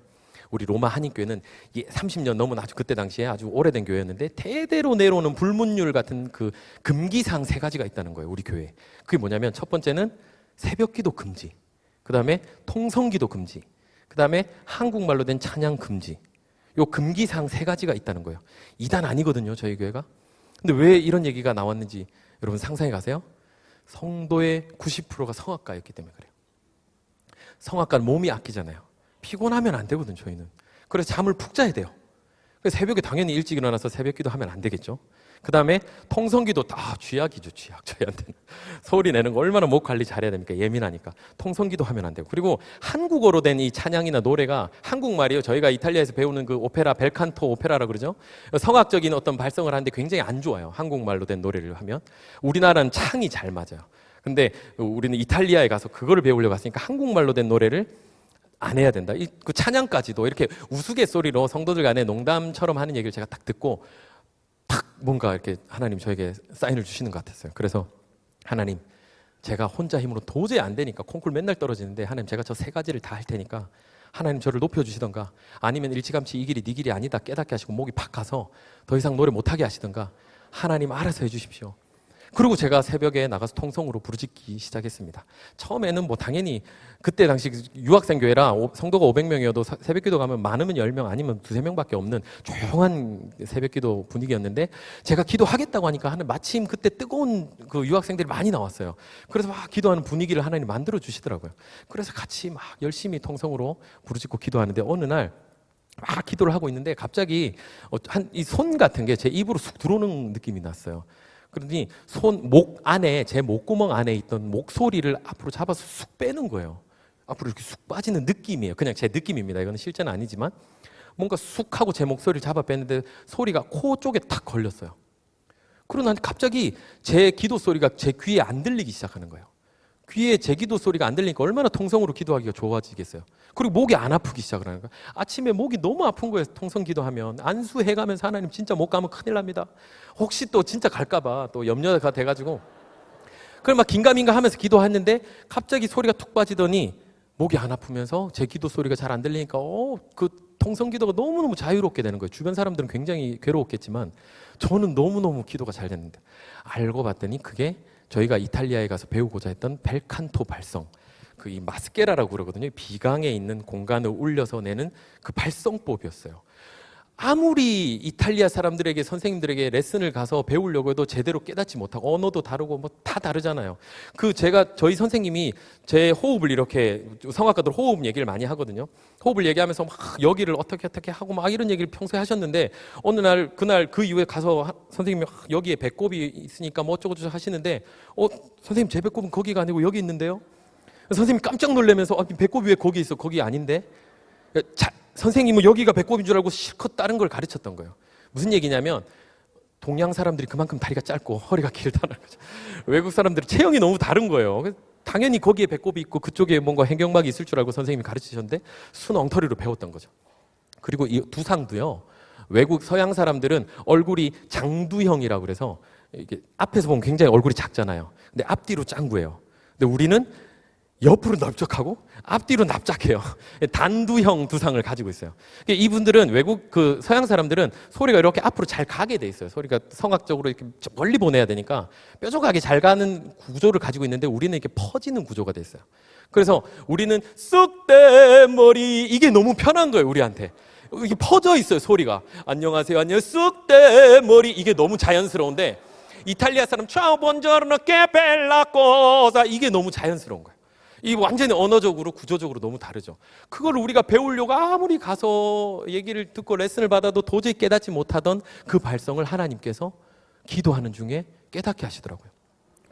A: 우리 로마 한인교회는 30년 넘은 아주 그때 당시에 아주 오래된 교회였는데 대대로 내려오는 불문율 같은 그 금기사항 3가지가 있다는 거예요. 우리 교회에. 그게 뭐냐면 첫 번째는 새벽기도 금지, 그 다음에 통성기도 금지, 그 다음에 한국말로 된 찬양 금지. 요 금기사항 3가지가 있다는 거예요. 이단 아니거든요, 저희 교회가. 근데 왜 이런 얘기가 나왔는지 여러분 상상해 가세요? 성도의 90%가 성악가였기 때문에 그래요. 성악가는 몸이 아끼잖아요. 피곤하면 안 되거든, 저희는. 그래서 잠을 푹 자야 돼요. 그래서 새벽에 당연히 일찍 일어나서 새벽 기도 하면 안 되겠죠. 그 다음에 통성기도 쥐약이죠, 쥐약. 저희한테는. 소리 내는 거 얼마나 목 관리 잘해야 됩니까? 예민하니까. 통성기도 하면 안 되고. 그리고 한국어로 된 이 찬양이나 노래가 한국말이에요. 저희가 이탈리아에서 배우는 그 오페라, 벨칸토 오페라라 그러죠. 성악적인 어떤 발성을 하는데 굉장히 안 좋아요. 한국말로 된 노래를 하면. 우리나라는 창이 잘 맞아요. 근데 우리는 이탈리아에 가서 그거를 배우려고 했으니까 한국말로 된 노래를 안 해야 된다. 그 찬양까지도 이렇게 우스갯소리로 성도들 간에 농담처럼 하는 얘기를 제가 딱 듣고 탁 뭔가 이렇게 하나님 저에게 사인을 주시는 것 같았어요. 그래서 하나님, 제가 혼자 힘으로 도저히 안 되니까 콩쿨 맨날 떨어지는데 하나님 제가 저 3가지를 다 할 테니까 하나님 저를 높여주시던가 아니면 일찌감치 이 길이 네 길이 아니다 깨닫게 하시고 목이 팍 가서 더 이상 노래 못하게 하시던가 하나님 알아서 해주십시오. 그리고 제가 새벽에 나가서 통성으로 부르짖기 시작했습니다. 처음에는 뭐 당연히 그때 당시 유학생 교회라 성도가 500명이어도 새벽기도 가면 많으면 10명 아니면 2-3명밖에 없는 조용한 새벽기도 분위기였는데 제가 기도하겠다고 하니까 마침 그때 뜨거운 그 유학생들이 많이 나왔어요. 그래서 막 기도하는 분위기를 하나님 만들어 주시더라고요. 그래서 같이 막 열심히 통성으로 부르짖고 기도하는데 어느 날 막 기도를 하고 있는데 갑자기 이 손 같은 게 제 입으로 쑥 들어오는 느낌이 났어요. 그러니 목 안에 제 목구멍 안에 있던 목소리를 앞으로 잡아서 쑥 빼는 거예요. 앞으로 이렇게 쑥 빠지는 느낌이에요. 그냥 제 느낌입니다. 이거는 실제는 아니지만 뭔가 쑥 하고 제 목소리를 잡아 빼는데 소리가 코 쪽에 탁 걸렸어요. 그러고 난 갑자기 제 기도 소리가 제 귀에 안 들리기 시작하는 거예요. 귀에 제 기도 소리가 안 들리니까 얼마나 통성으로 기도하기가 좋아지겠어요. 그리고 목이 안 아프기 시작을 하는 거예요. 아침에 목이 너무 아픈 거예요. 통성 기도하면. 안수해가면서 하나님 진짜 못 가면 큰일 납니다. 혹시 또 진짜 갈까봐 또 염려가 돼가지고 그걸 막 긴가민가 하면서 기도했는데 갑자기 소리가 툭 빠지더니 목이 안 아프면서 제 기도 소리가 잘 안 들리니까 그 통성 기도가 너무너무 자유롭게 되는 거예요. 주변 사람들은 굉장히 괴로웠겠지만 저는 너무너무 기도가 잘 됐는데 알고 봤더니 그게 저희가 이탈리아에 가서 배우고자 했던 벨칸토 발성, 그 이 마스케라라고 그러거든요. 비강에 있는 공간을 울려서 내는 그 발성법이었어요. 아무리 이탈리아 사람들에게 선생님들에게 레슨을 가서 배우려고 해도 제대로 깨닫지 못하고 언어도 다르고 뭐 다 다르잖아요. 저희 선생님이 제 호흡을 이렇게 성악가들 호흡 얘기를 많이 하거든요. 호흡을 얘기하면서 막 여기를 어떻게 하고 막 이런 얘기를 평소에 하셨는데 어느 날 그날 그 이후에 가서 선생님이 여기에 배꼽이 있으니까 뭐 어쩌고저쩌고 하시는데 선생님 제 배꼽은 거기가 아니고 여기 있는데요. 선생님이 깜짝 놀라면서 배꼽이 왜 거기 있어? 거기 아닌데. 선생님은 여기가 배꼽인 줄 알고 실컷 다른 걸 가르쳤던 거예요. 무슨 얘기냐면 동양 사람들이 그만큼 다리가 짧고 허리가 길다는 거죠. 외국 사람들은 체형이 너무 다른 거예요. 당연히 거기에 배꼽이 있고 그쪽에 뭔가 hen경막이 있을 줄 알고 선생님이 가르치셨는데 순 엉터리로 배웠던 거죠. 그리고 이 두상도요. 외국 서양 사람들은 얼굴이 장두형이라고 그래서 이게 앞에서 보면 굉장히 얼굴이 작잖아요. 근데 앞뒤로 짱구예요. 근데 우리는 옆으로 넓적하고 앞뒤로 납작해요. 단두형 두상을 가지고 있어요. 이분들은 외국 그 서양 사람들은 소리가 이렇게 앞으로 잘 가게 돼 있어요. 소리가 성악적으로 이렇게 멀리 보내야 되니까 뾰족하게 잘 가는 구조를 가지고 있는데 우리는 이렇게 퍼지는 구조가 돼 있어요. 그래서 우리는 쑥대머리 이게 너무 편한 거예요, 우리한테. 이게 퍼져 있어요, 소리가. 안녕하세요, 안녕, 쑥대머리 이게 너무 자연스러운데 이탈리아 사람 차오 본저르노 케벨라 꼬사 이게 너무 자연스러운 거예요. 이 완전히 언어적으로 구조적으로 너무 다르죠. 그걸 우리가 배우려고 아무리 가서 얘기를 듣고 레슨을 받아도 도저히 깨닫지 못하던 그 발성을 하나님께서 기도하는 중에 깨닫게 하시더라고요.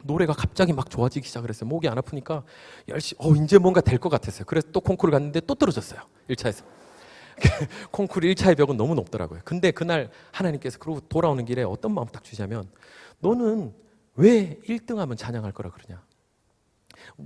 A: 노래가 갑자기 막 좋아지기 시작을 했어요. 목이 안 아프니까 열심히 이제 뭔가 될 것 같았어요. 그래서 또 콩쿠르 갔는데 또 떨어졌어요. 1차에서. 콩쿠르 1차의 벽은 너무 높더라고요. 근데 그날 하나님께서 그러고 돌아오는 길에 어떤 마음 딱 주시냐면 너는 왜 1등하면 찬양할 거라 그러냐.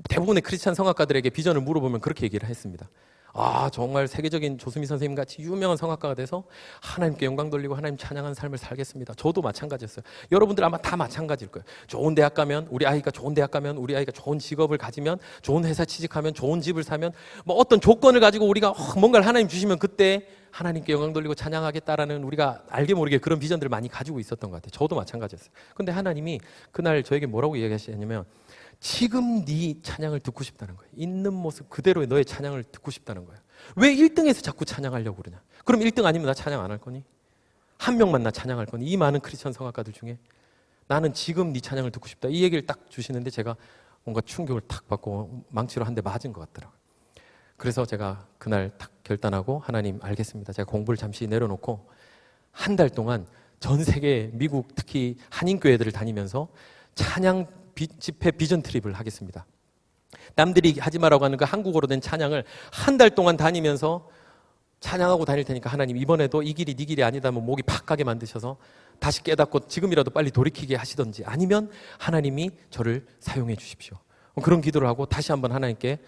A: 대부분의 크리스찬 성악가들에게 비전을 물어보면 그렇게 얘기를 했습니다. 아, 정말 세계적인 조수미 선생님 같이 유명한 성악가가 돼서 하나님께 영광 돌리고 하나님 찬양하는 삶을 살겠습니다. 저도 마찬가지였어요. 여러분들 아마 다 마찬가지일 거예요. 좋은 대학 가면 우리 아이가 좋은 대학 가면 우리 아이가 좋은 직업을 가지면 좋은 회사 취직하면 좋은 집을 사면 뭐 어떤 조건을 가지고 우리가 뭔가를 하나님 주시면 그때 하나님께 영광 돌리고 찬양하겠다라는 우리가 알게 모르게 그런 비전들을 많이 가지고 있었던 것 같아요. 저도 마찬가지였어요. 근데 하나님이 그날 저에게 뭐라고 얘기하시냐면 지금 네 찬양을 듣고 싶다는 거예요. 있는 모습 그대로의 너의 찬양을 듣고 싶다는 거예요. 왜 1등에서 자꾸 찬양하려고 그러냐? 그럼 1등 아니면 나 찬양 안 할 거니? 한 명만 나 찬양할 거니? 이 많은 크리스천 성악가들 중에 나는 지금 네 찬양을 듣고 싶다. 이 얘기를 딱 주시는데 제가 뭔가 충격을 탁 받고 망치로 한 대 맞은 것 같더라고요. 그래서 제가 그날 딱 결단하고 하나님 알겠습니다. 제가 공부를 잠시 내려놓고 한 달 동안 전 세계 미국 특히 한인교회들을 다니면서 찬양 집회 비전 트립을 하겠습니다. 남들이 하지 말라고 하는 그 한국어로 된 찬양을 한 달 동안 다니면서 찬양하고 다닐 테니까 하나님 이번에도 이 길이 네 길이 아니다면 목이 팍 가게 만드셔서 다시 깨닫고 지금이라도 빨리 돌이키게 하시던지 아니면 하나님이 저를 사용해 주십시오. 그런 기도를 하고 다시 한번 하나님께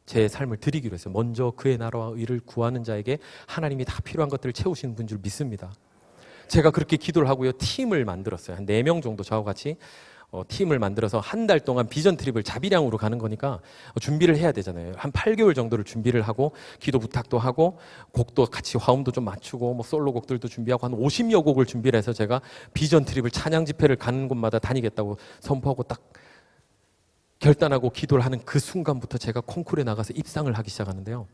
A: 제 삶을 드리기로 했어요. 먼저 그의 나라와 의를 구하는 자에게 하나님이 다 필요한 것들을 채우시는 분 줄 믿습니다. 제가 그렇게 기도를 하고요. 팀을 만들었어요. 한 4명 정도 저와 같이 팀을 만들어서 한 달 동안 비전 트립을 자비량으로 가는 거니까 준비를 해야 되잖아요. 한 8개월 정도를 준비를 하고 기도 부탁도 하고 곡도 같이 화음도 좀 맞추고 뭐 솔로곡들도 준비하고 한 50여 곡을 준비를 해서 제가 비전 트립을 찬양 집회를 가는 곳마다 다니겠다고 선포하고 딱 결단하고 기도를 하는 그 순간부터 제가 콩쿠르에 나가서 입상을 하기 시작하는데요.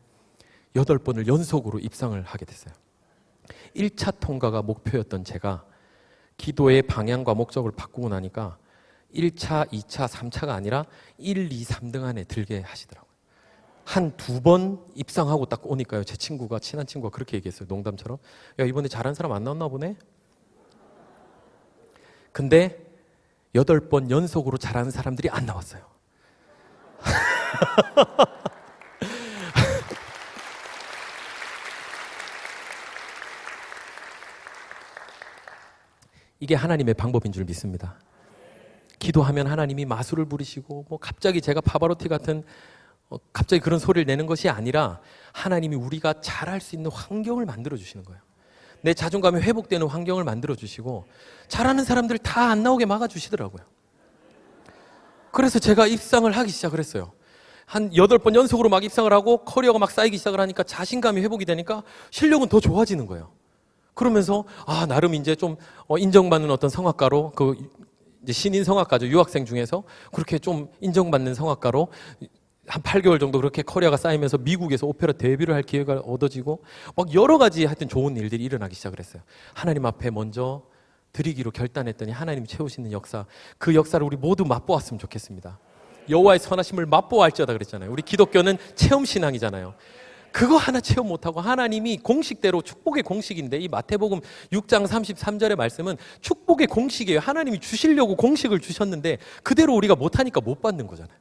A: 8번을 연속으로 입상을 하게 됐어요. 1차 통과가 목표였던 제가 기도의 방향과 목적을 바꾸고 나니까 1차, 2차, 3차가 아니라 1, 2, 3등 안에 들게 하시더라고요. 한 2번 입상하고 딱 오니까요. 제 친구가, 친한 친구가 그렇게 얘기했어요. 농담처럼. 야, 이번에 잘한 사람 안 나왔나 보네? 근데 8번 연속으로 잘하는 사람들이 안 나왔어요. 이게 하나님의 방법인 줄 믿습니다. 기도하면 하나님이 마술을 부리시고 뭐 갑자기 제가 파바로티 같은 갑자기 그런 소리를 내는 것이 아니라 하나님이 우리가 잘할 수 있는 환경을 만들어 주시는 거예요. 내 자존감이 회복되는 환경을 만들어 주시고 잘하는 사람들 다 안 나오게 막아 주시더라고요. 그래서 제가 입상을 하기 시작을 했어요. 한 8번 연속으로 막 입상을 하고 커리어가 막 쌓이기 시작을 하니까 자신감이 회복이 되니까 실력은 더 좋아지는 거예요. 그러면서 나름 이제 좀 인정받는 어떤 성악가로 이제 신인 성악가죠. 유학생 중에서 그렇게 좀 인정받는 성악가로 한 8개월 정도 그렇게 커리어가 쌓이면서 미국에서 오페라 데뷔를 할 기회가 얻어지고 막 여러 가지 하여튼 좋은 일들이 일어나기 시작을 했어요. 하나님 앞에 먼저 드리기로 결단했더니 하나님이 채우시는 역사, 그 역사를 우리 모두 맛보았으면 좋겠습니다. 여호와의 선하심을 맛보아할지어다 그랬잖아요. 우리 기독교는 체험신앙이잖아요. 그거 하나 체험 못하고 하나님이 공식대로 축복의 공식인데 이 마태복음 6장 33절의 말씀은 축복의 공식이에요. 하나님이 주시려고 공식을 주셨는데 그대로 우리가 못하니까 못 받는 거잖아요.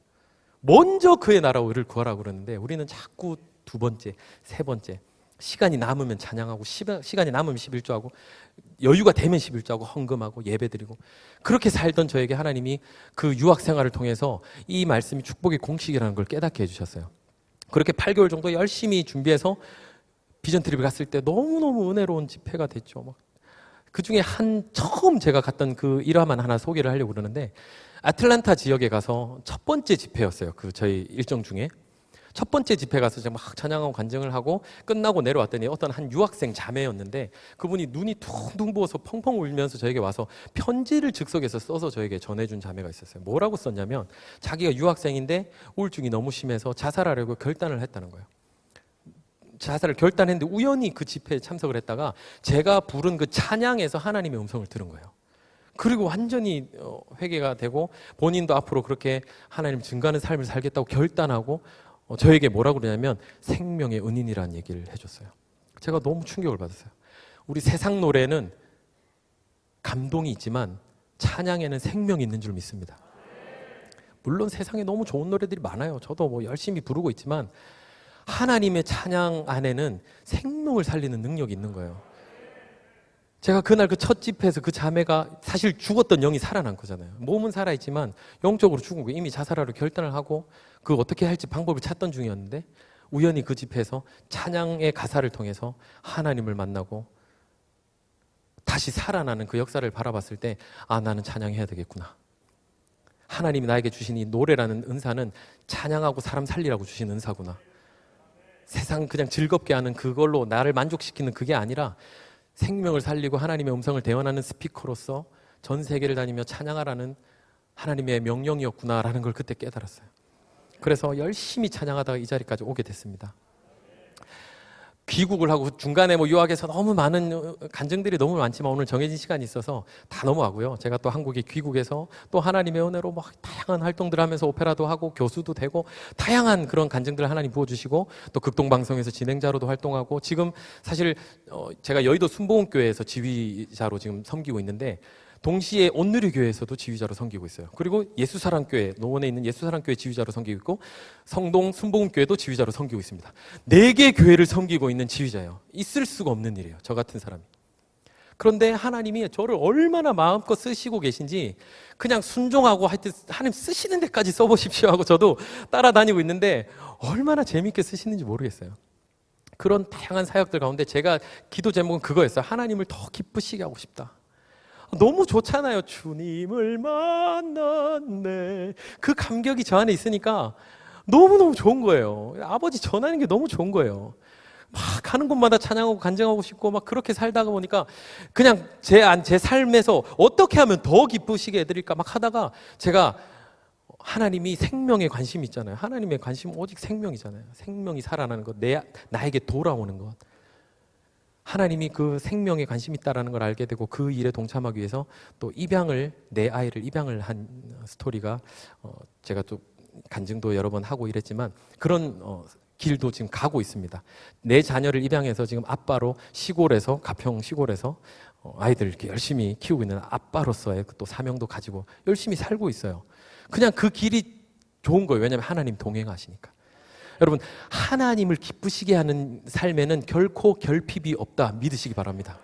A: 먼저 그의 나라와 의를 구하라고 그러는데 우리는 자꾸 2번째, 3번째 시간이 남으면 찬양하고 시간이 남으면 11조하고 여유가 되면 11조하고 헌금하고 예배드리고 그렇게 살던 저에게 하나님이 그 유학 생활을 통해서 이 말씀이 축복의 공식이라는 걸 깨닫게 해주셨어요. 그렇게 8개월 정도 열심히 준비해서 비전 트립을 갔을 때 너무너무 은혜로운 집회가 됐죠. 그 중에 처음 제가 갔던 그 일화만 하나 소개를 하려고 그러는데 아틀란타 지역에 가서 첫 번째 집회였어요. 그 저희 일정 중에. 첫 번째 집회 가서 제가 막 찬양하고 간증을 하고 끝나고 내려왔더니 어떤 한 유학생 자매였는데 그분이 눈이 퉁퉁 부어서 펑펑 울면서 저에게 와서 편지를 즉석에서 써서 저에게 전해준 자매가 있었어요. 뭐라고 썼냐면 자기가 유학생인데 우울증이 너무 심해서 자살하려고 결단을 했다는 거예요. 자살을 결단했는데 우연히 그 집회에 참석을 했다가 제가 부른 그 찬양에서 하나님의 음성을 들은 거예요. 그리고 완전히 회개가 되고 본인도 앞으로 그렇게 하나님 증거하는 삶을 살겠다고 결단하고 저에게 뭐라고 그러냐면 생명의 은인이라는 얘기를 해줬어요. 제가 너무 충격을 받았어요. 우리 세상 노래는 감동이 있지만 찬양에는 생명이 있는 줄 믿습니다. 물론 세상에 너무 좋은 노래들이 많아요. 저도 뭐 열심히 부르고 있지만 하나님의 찬양 안에는 생명을 살리는 능력이 있는 거예요. 제가 그날 그 첫 집회에서 그 자매가 사실 죽었던 영이 살아난 거잖아요. 몸은 살아있지만 영적으로 죽은 거예요. 이미 자살하려 결단을 하고 그 어떻게 할지 방법을 찾던 중이었는데 우연히 그 집회에서 찬양의 가사를 통해서 하나님을 만나고 다시 살아나는 그 역사를 바라봤을 때 나는 찬양해야 되겠구나. 하나님이 나에게 주신 이 노래라는 은사는 찬양하고 사람 살리라고 주신 은사구나. 세상 그냥 즐겁게 하는 그걸로 나를 만족시키는 그게 아니라 생명을 살리고 하나님의 음성을 대언하는 스피커로서 전 세계를 다니며 찬양하라는 하나님의 명령이었구나라는 걸 그때 깨달았어요. 그래서 열심히 찬양하다가 이 자리까지 오게 됐습니다. 귀국을 하고 중간에 유학에서 너무 많은 간증들이 너무 많지만 오늘 정해진 시간이 있어서 다 넘어가고요. 제가 또 한국에 귀국해서 또 하나님의 은혜로 다양한 활동들을 하면서 오페라도 하고 교수도 되고 다양한 그런 간증들을 하나님 부어주시고 또 극동방송에서 진행자로도 활동하고 지금 사실 제가 여의도 순복음교회에서 지휘자로 지금 섬기고 있는데 동시에 온누리교회에서도 지휘자로 섬기고 있어요. 그리고 예수사랑교회, 노원에 있는 예수사랑교회 지휘자로 섬기고 있고 성동 순복음교회도 지휘자로 섬기고 있습니다. 4개 교회를 섬기고 있는 지휘자예요. 있을 수가 없는 일이에요. 저 같은 사람이. 그런데 하나님이 저를 얼마나 마음껏 쓰시고 계신지 그냥 순종하고 하여튼 하나님 쓰시는 데까지 써보십시오 하고 저도 따라다니고 있는데 얼마나 재밌게 쓰시는지 모르겠어요. 그런 다양한 사역들 가운데 제가 기도 제목은 그거였어요. 하나님을 더 기쁘시게 하고 싶다. 너무 좋잖아요. 주님을 만났네. 그 감격이 저 안에 있으니까 너무너무 좋은 거예요. 아버지 전하는 게 너무 좋은 거예요. 막 가는 곳마다 찬양하고 간증하고 싶고 막 그렇게 살다가 보니까 그냥 제 삶에서 어떻게 하면 더 기쁘시게 해드릴까 막 하다가 제가 하나님이 생명에 관심이 있잖아요. 하나님의 관심은 오직 생명이잖아요. 생명이 살아나는 것, 나에게 돌아오는 것. 하나님이 그 생명에 관심이 있다는 걸 알게 되고 그 일에 동참하기 위해서 또 내 아이를 입양을 한 스토리가 제가 또 간증도 여러 번 하고 이랬지만 그런 길도 지금 가고 있습니다. 내 자녀를 입양해서 지금 아빠로 가평 시골에서 아이들 이렇게 열심히 키우고 있는 아빠로서의 또 사명도 가지고 열심히 살고 있어요. 그냥 그 길이 좋은 거예요. 왜냐하면 하나님 동행하시니까. 여러분 하나님을 기쁘시게 하는 삶에는 결코 결핍이 없다 믿으시기 바랍니다.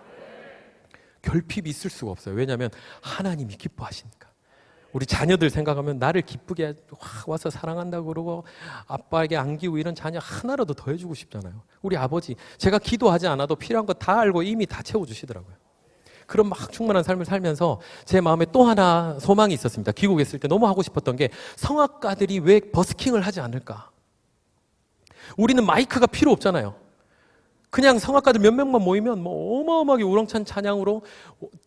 A: 결핍이 있을 수가 없어요. 왜냐하면 하나님이 기뻐하시니까. 우리 자녀들 생각하면 나를 기쁘게 와서 사랑한다고 그러고 아빠에게 안기고 이런 자녀 하나라도 더 해주고 싶잖아요. 우리 아버지 제가 기도하지 않아도 필요한 거 다 알고 이미 다 채워주시더라고요. 그런 막 충만한 삶을 살면서 제 마음에 또 하나 소망이 있었습니다. 귀국했을 때 너무 하고 싶었던 게 성악가들이 왜 버스킹을 하지 않을까? 우리는 마이크가 필요 없잖아요. 그냥 성악가들 몇 명만 모이면 어마어마하게 우렁찬 찬양으로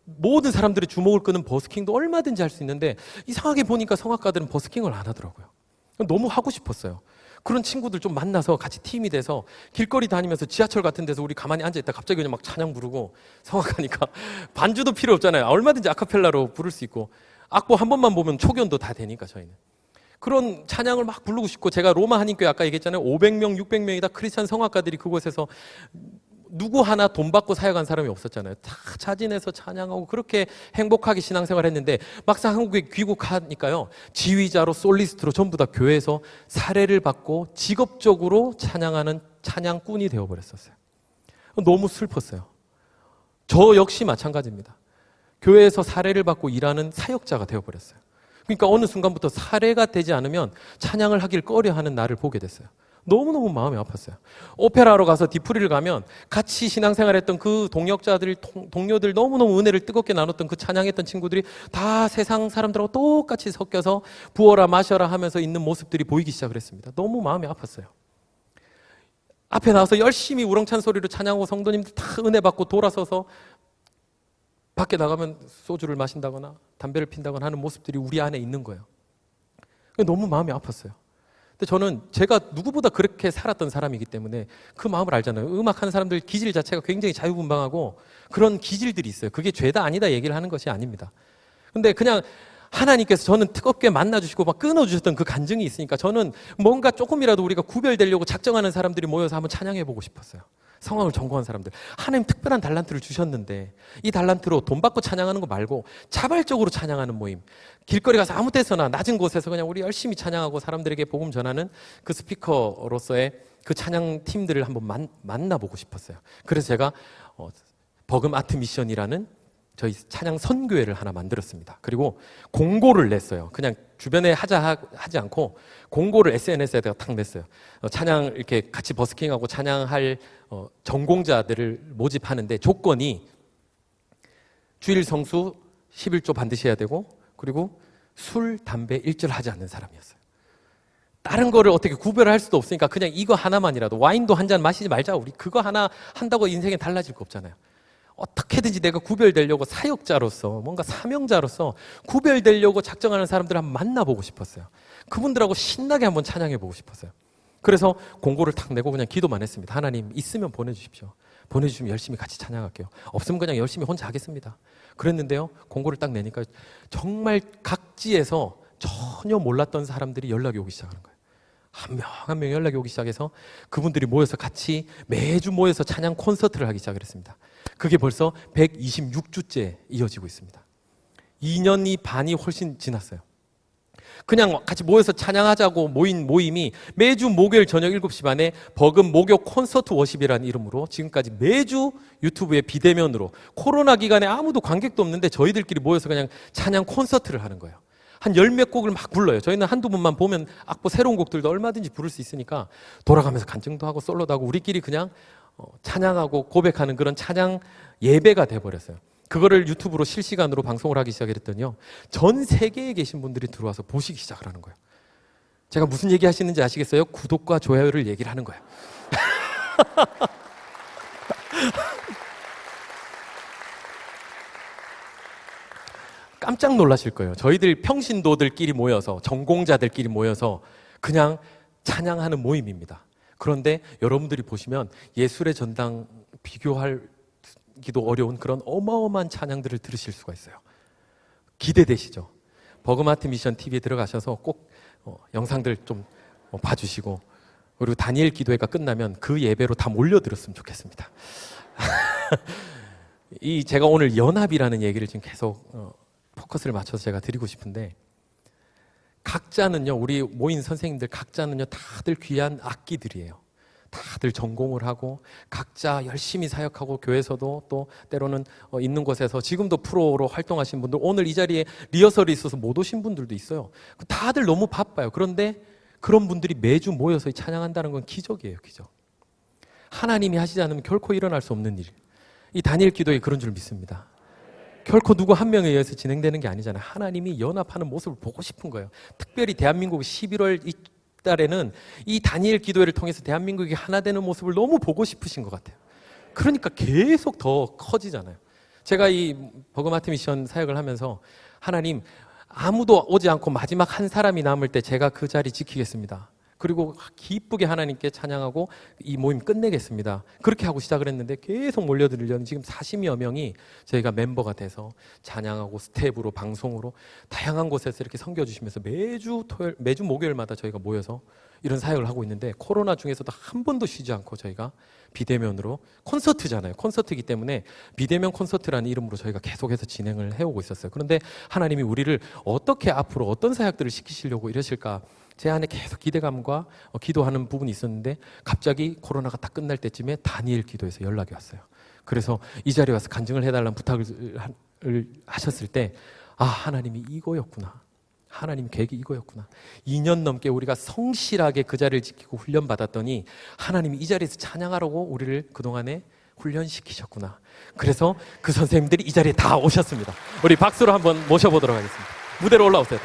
A: 모든 사람들의 주목을 끄는 버스킹도 얼마든지 할 수 있는데 이상하게 보니까 성악가들은 버스킹을 안 하더라고요. 너무 하고 싶었어요. 그런 친구들 좀 만나서 같이 팀이 돼서 길거리 다니면서 지하철 같은 데서 우리 가만히 앉아있다 갑자기 그냥 막 찬양 부르고 성악하니까 반주도 필요 없잖아요. 얼마든지 아카펠라로 부를 수 있고 악보 한 번만 보면 초견도 다 되니까 저희는. 그런 찬양을 막 부르고 싶고 제가 로마 한인교회 아까 얘기했잖아요. 500명, 600명이 다 크리스찬 성악가들이 그곳에서 누구 하나 돈 받고 사역한 사람이 없었잖아요. 다 자진해서 찬양하고 그렇게 행복하게 신앙생활을 했는데 막상 한국에 귀국하니까요. 지휘자로 솔리스트로 전부 다 교회에서 사례를 받고 직업적으로 찬양하는 찬양꾼이 되어버렸었어요. 너무 슬펐어요. 저 역시 마찬가지입니다. 교회에서 사례를 받고 일하는 사역자가 되어버렸어요. 그러니까 어느 순간부터 사례가 되지 않으면 찬양을 하길 꺼려하는 나를 보게 됐어요. 너무너무 마음이 아팠어요. 오페라하러 가서 디프리를 가면 같이 신앙생활했던 그 동역자들, 동료들 너무너무 은혜를 뜨겁게 나눴던 그 찬양했던 친구들이 다 세상 사람들하고 똑같이 섞여서 부어라 마셔라 하면서 있는 모습들이 보이기 시작을 했습니다. 너무 마음이 아팠어요. 앞에 나와서 열심히 우렁찬 소리로 찬양하고 성도님들 다 은혜 받고 돌아서서 밖에 나가면 소주를 마신다거나 담배를 핀다거나 하는 모습들이 우리 안에 있는 거예요. 너무 마음이 아팠어요. 근데 저는 제가 누구보다 그렇게 살았던 사람이기 때문에 그 마음을 알잖아요. 음악하는 사람들 기질 자체가 굉장히 자유분방하고 그런 기질들이 있어요. 그게 죄다 아니다 얘기를 하는 것이 아닙니다. 근데 그냥 하나님께서 저는 뜨겁게 만나주시고 막 끊어주셨던 그 간증이 있으니까 저는 뭔가 조금이라도 우리가 구별되려고 작정하는 사람들이 모여서 한번 찬양해보고 싶었어요. 상황을 전공한 사람들. 하나님 특별한 달란트를 주셨는데 이 달란트로 돈 받고 찬양하는 거 말고 자발적으로 찬양하는 모임. 길거리 가서 아무 데서나 낮은 곳에서 그냥 우리 열심히 찬양하고 사람들에게 복음 전하는 그 스피커로서의 그 찬양 팀들을 한번 만나보고 싶었어요. 그래서 제가 버금 아트 미션이라는 저희 찬양 선교회를 하나 만들었습니다. 그리고 공고를 냈어요. 그냥 주변에 하지 않고 공고를 SNS에다가 탁 냈어요. 찬양 이렇게 같이 버스킹하고 찬양할 전공자들을 모집하는데 조건이 주일 성수 11조 반드시 해야 되고 그리고 술, 담배 일절하지 않는 사람이었어요. 다른 거를 어떻게 구별할 수도 없으니까 그냥 이거 하나만이라도 와인도 한 잔 마시지 말자. 우리 그거 하나 한다고 인생에 달라질 거 없잖아요. 어떻게든지 내가 구별되려고 사역자로서 뭔가 사명자로서 구별되려고 작정하는 사람들을 한번 만나보고 싶었어요. 그분들하고 신나게 한번 찬양해보고 싶었어요. 그래서 공고를 탁 내고 그냥 기도만 했습니다. 하나님 있으면 보내주십시오. 보내주시면 열심히 같이 찬양할게요. 없으면 그냥 열심히 혼자 하겠습니다. 그랬는데요. 공고를 딱 내니까 정말 각지에서 전혀 몰랐던 사람들이 연락이 오기 시작하는 거예요. 한 명 한 명 연락이 오기 시작해서 그분들이 모여서 같이 매주 모여서 찬양 콘서트를 하기 시작을 했습니다. 그게 벌써 126주째 이어지고 있습니다. 2년이 반이 훨씬 지났어요. 그냥 같이 모여서 찬양하자고 모인 모임이 매주 목요일 저녁 7시 반에 버금 목요 콘서트 워십이라는 이름으로 지금까지 매주 유튜브에 비대면으로 코로나 기간에 아무도 관객도 없는데 저희들끼리 모여서 그냥 찬양 콘서트를 하는 거예요. 한 열 몇 곡을 막 불러요. 저희는 한두 분만 보면 악보 새로운 곡들도 얼마든지 부를 수 있으니까 돌아가면서 간증도 하고 솔로도 하고 우리끼리 그냥 찬양하고 고백하는 그런 찬양 예배가 돼버렸어요. 그거를 유튜브로 실시간으로 방송을 하기 시작했더니요. 전 세계에 계신 분들이 들어와서 보시기 시작을 하는 거예요. 제가 무슨 얘기 하시는지 아시겠어요? 구독과 좋아요를 얘기를 하는 거예요. 깜짝 놀라실 거예요. 저희들 평신도들끼리 모여서 전공자들끼리 모여서 그냥 찬양하는 모임입니다. 그런데 여러분들이 보시면 예술의 전당 비교하기도 어려운 그런 어마어마한 찬양들을 들으실 수가 있어요. 기대되시죠? 버그마트 미션 TV에 들어가셔서 꼭 영상들 좀 봐주시고 그리고 다니엘 기도회가 끝나면 그 예배로 다 몰려들었으면 좋겠습니다. 제가 오늘 연합이라는 얘기를 지금 계속 포커스를 맞춰서 제가 드리고 싶은데 각자는요, 우리 모인 선생님들 각자는요, 다들 귀한 악기들이에요. 다들 전공을 하고 각자 열심히 사역하고 교회에서도 또 때로는 있는 곳에서 지금도 프로로 활동하신 분들 오늘 이 자리에 리허설이 있어서 못 오신 분들도 있어요. 다들 너무 바빠요. 그런데 그런 분들이 매주 모여서 찬양한다는 건 기적이에요. 기적. 하나님이 하시지 않으면 결코 일어날 수 없는 일. 이 다니엘 기도에 그런 줄 믿습니다. 결코 누구 한 명에 의해서 진행되는 게 아니잖아요. 하나님이 연합하는 모습을 보고 싶은 거예요. 특별히 대한민국 11월 이 달에는 이 다니엘 기도회를 통해서 대한민국이 하나 되는 모습을 너무 보고 싶으신 것 같아요. 그러니까 계속 더 커지잖아요. 제가 이 버그마트 미션 사역을 하면서 하나님 아무도 오지 않고 마지막 한 사람이 남을 때 제가 그 자리 지키겠습니다. 그리고 기쁘게 하나님께 찬양하고 이 모임 끝내겠습니다. 그렇게 하고 시작을 했는데 계속 몰려들려는 지금 40여 명이 저희가 멤버가 돼서 찬양하고 스텝으로 방송으로 다양한 곳에서 이렇게 섬겨주시면서 매주 목요일마다 저희가 모여서 이런 사역을 하고 있는데 코로나 중에서도 한 번도 쉬지 않고 저희가 비대면으로 콘서트잖아요. 콘서트이기 때문에 비대면 콘서트라는 이름으로 저희가 계속해서 진행을 해오고 있었어요. 그런데 하나님이 우리를 어떻게 앞으로 어떤 사역들을 시키시려고 이러실까 제 안에 계속 기대감과 기도하는 부분이 있었는데 갑자기 코로나가 딱 끝날 때쯤에 다니엘 기도에서 연락이 왔어요. 그래서 이 자리에 와서 간증을 해달라는 부탁을 하셨을 때 하나님이 이거였구나. 하나님 계획이 이거였구나. 2년 넘게 우리가 성실하게 그 자리를 지키고 훈련받았더니 하나님이 이 자리에서 찬양하라고 우리를 그동안에 훈련시키셨구나. 그래서 그 선생님들이 이 자리에 다 오셨습니다. 우리 박수로 한번 모셔보도록 하겠습니다. 무대로 올라오세요.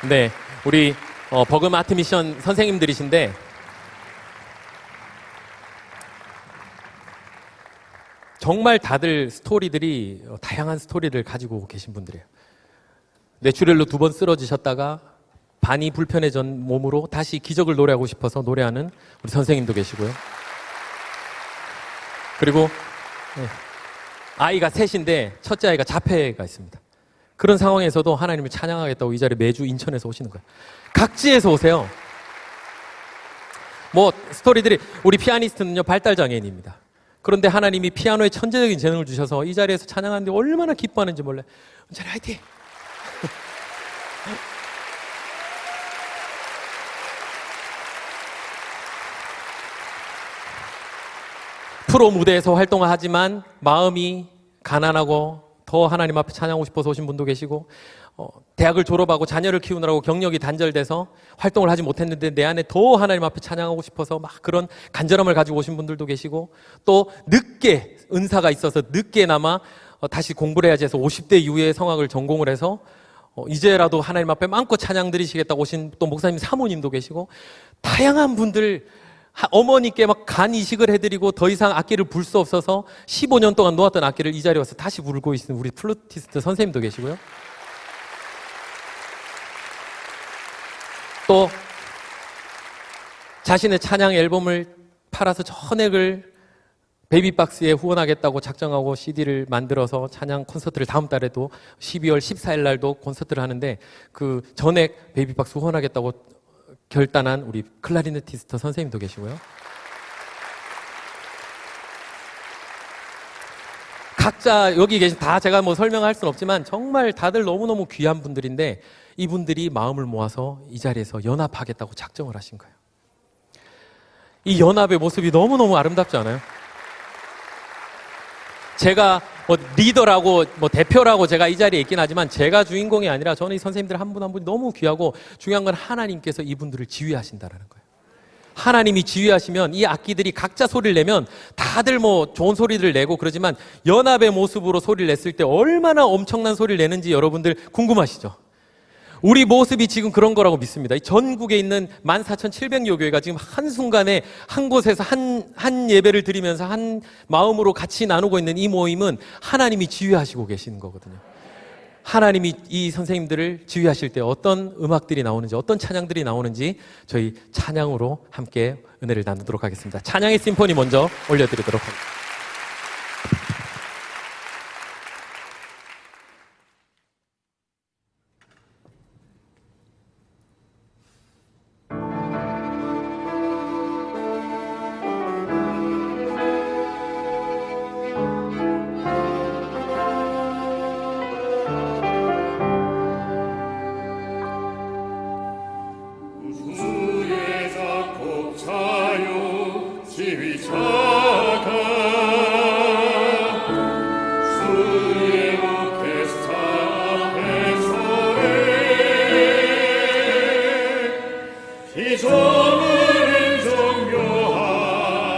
A: 네, 우리 버금 아트 미션 선생님들이신데 정말 다들 스토리들이 다양한 스토리를 가지고 계신 분들이에요. 뇌출혈로 2번 쓰러지셨다가 반이 불편해진 몸으로 다시 기적을 노래하고 싶어서 노래하는 우리 선생님도 계시고요. 그리고 아이가 셋인데 첫째 아이가 자폐가 있습니다. 그런 상황에서도 하나님을 찬양하겠다고 이 자리에 매주 인천에서 오시는 거예요. 각지에서 오세요. 뭐 스토리들이 우리 피아니스트는요 발달장애인입니다. 그런데 하나님이 피아노에 천재적인 재능을 주셔서 이 자리에서 찬양하는데 얼마나 기뻐하는지 몰라요. 은찬이 화이팅! 프로 무대에서 활동을 하지만 마음이 가난하고 더 하나님 앞에 찬양하고 싶어서 오신 분도 계시고 대학을 졸업하고 자녀를 키우느라고 경력이 단절돼서 활동을 하지 못했는데 내 안에 더 하나님 앞에 찬양하고 싶어서 막 그런 간절함을 가지고 오신 분들도 계시고 또 늦게 은사가 있어서 늦게나마 다시 공부를 해야지 해서 50대 이후에 성악을 전공을 해서 이제라도 하나님 앞에 마음껏 찬양 드리시겠다고 오신 또 목사님 사모님도 계시고 다양한 분들 어머니께 막 간 이식을 해드리고 더 이상 악기를 불 수 없어서 15년 동안 놓았던 악기를 이 자리에 와서 다시 부르고 있는 우리 플루티스트 선생님도 계시고요. 또 자신의 찬양 앨범을 팔아서 전액을 베이비박스에 후원하겠다고 작정하고 CD를 만들어서 찬양 콘서트를 다음 달에도 12월 14일 날도 콘서트를 하는데 그 전액 베이비박스 후원하겠다고 결단한 우리 클라리네티스트 선생님도 계시고요. 각자 여기 계신 다 제가 뭐 설명할 수는 없지만 정말 다들 너무너무 귀한 분들인데 이분들이 마음을 모아서 이 자리에서 연합하겠다고 작정을 하신 거예요. 이 연합의 모습이 너무너무 아름답지 않아요? 제가 뭐 리더라고 뭐 대표라고 제가 이 자리에 있긴 하지만 제가 주인공이 아니라 저는 이 선생님들 한 분 한 분이 너무 귀하고 중요한 건 하나님께서 이분들을 지휘하신다라는 거예요. 하나님이 지휘하시면 이 악기들이 각자 소리를 내면 다들 뭐 좋은 소리를 내고 그러지만 연합의 모습으로 소리를 냈을 때 얼마나 엄청난 소리를 내는지 여러분들 궁금하시죠? 우리 모습이 지금 그런 거라고 믿습니다. 전국에 있는 14,700여 교회가 지금 한순간에 한 곳에서 한 예배를 드리면서 한 마음으로 같이 나누고 있는 이 모임은 하나님이 지휘하시고 계시는 거거든요. 하나님이 이 선생님들을 지휘하실 때 어떤 음악들이 나오는지 어떤 찬양들이 나오는지 저희 찬양으로 함께 은혜를 나누도록 하겠습니다. 찬양의 심포니 먼저 올려드리도록 하겠습니다.
B: 주의 작곡 자요 지휘자가 주의 오케스트라 앞에서의 피조물은 정교한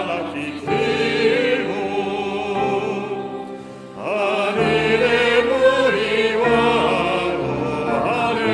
B: 악기 들고 하늘의 무리와 노하네.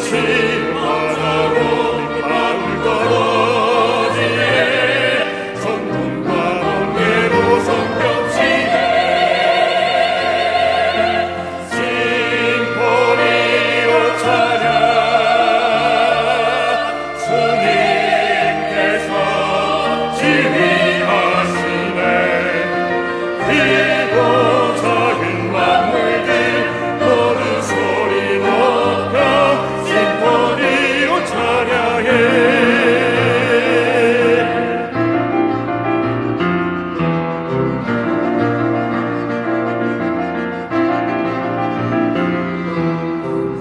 B: 심판하고 빗방울 떨어지네 성품과 번개로 성경치네 심포니오 찬양 주님께서 지휘하시네 크고 작은 만물들 모두 소리 높여 심포니오 찬양해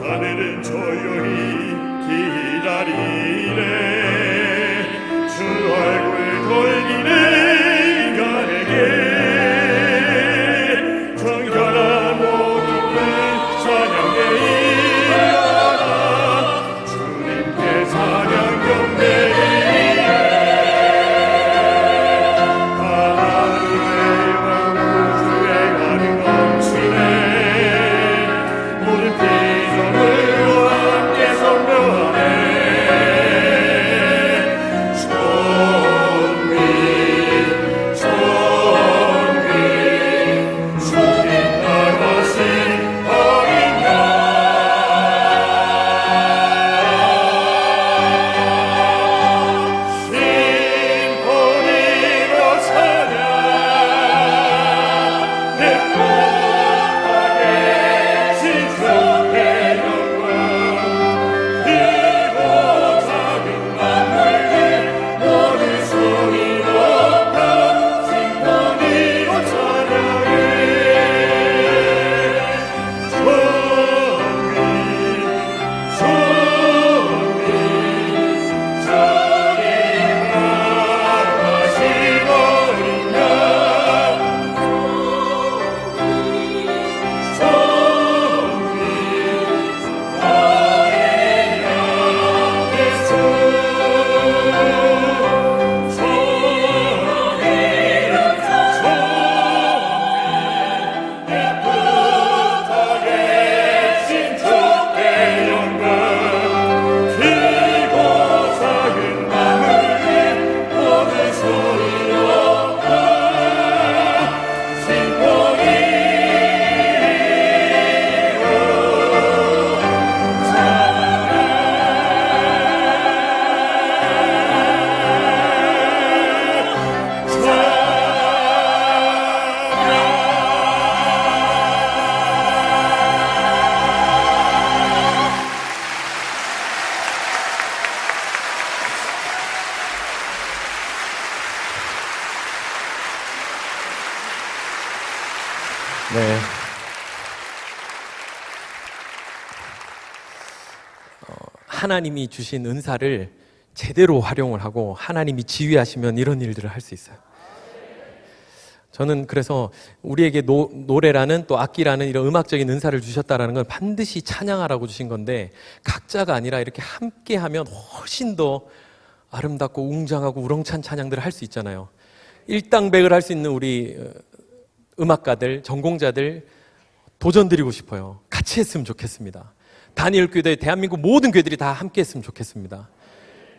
B: 하늘은 조용히 기다리네 주 얼굴 돌리네 인간에게 정결한 모든 찬양에 일어나 주님께 찬양 경배해 하늘의 왕 우주의 가는 넘치네 모든 피조물과 함께 선명하네 존귀 존귀 주님 나가신 어린 양 심포니로 찬양 내 꽃하게 신속의 영광 크고 작은 만물들 모두 소리 높여 심포니로 찬양해 존귀 존귀 주님 나가신 어린 양
A: 네. 하나님이 주신 은사를 제대로 활용을 하고 하나님이 지휘하시면 이런 일들을 할 수 있어요. 저는 그래서 우리에게 노래라는 또 악기라는 이런 음악적인 은사를 주셨다라는 건 반드시 찬양하라고 주신 건데 각자가 아니라 이렇게 함께 하면 훨씬 더 아름답고 웅장하고 우렁찬 찬양들을 할 수 있잖아요. 일당백을 할 수 있는 우리 음악가들, 전공자들 도전드리고 싶어요. 같이 했으면 좋겠습니다. 다니엘 교회, 대한민국 모든 교회들이 다 함께 했으면 좋겠습니다.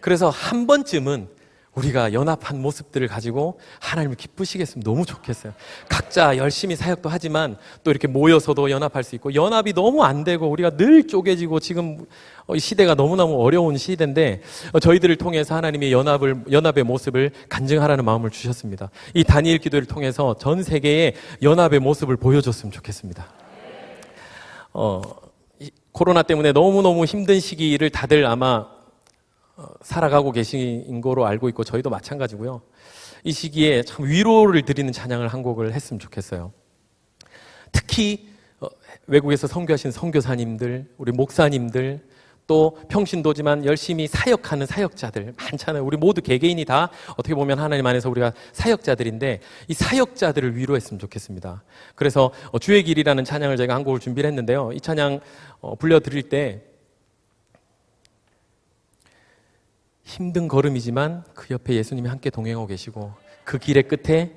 A: 그래서 한 번쯤은 우리가 연합한 모습들을 가지고 하나님을 기쁘시겠으면 너무 좋겠어요. 각자 열심히 사역도 하지만 또 이렇게 모여서도 연합할 수 있고, 연합이 너무 안 되고 우리가 늘 쪼개지고 지금 이 시대가 너무너무 어려운 시대인데 저희들을 통해서 하나님의 연합의 모습을 간증하라는 마음을 주셨습니다. 이 다니엘 기도를 통해서 전 세계에 연합의 모습을 보여줬으면 좋겠습니다. 코로나 때문에 너무너무 힘든 시기를 다들 아마 살아가고 계신 거로 알고 있고 저희도 마찬가지고요. 이 시기에 참 위로를 드리는 찬양을 한 곡을 했으면 좋겠어요. 특히 외국에서 선교하신 선교사님들, 우리 목사님들, 또 평신도지만 열심히 사역하는 사역자들 많잖아요. 우리 모두 개개인이 다 어떻게 보면 하나님 안에서 우리가 사역자들인데 이 사역자들을 위로했으면 좋겠습니다. 그래서 주의 길이라는 찬양을 제가 한 곡을 준비를 했는데요. 이 찬양 불려드릴 때 힘든 걸음이지만 그 옆에 예수님이 함께 동행하고 계시고 그 길의 끝에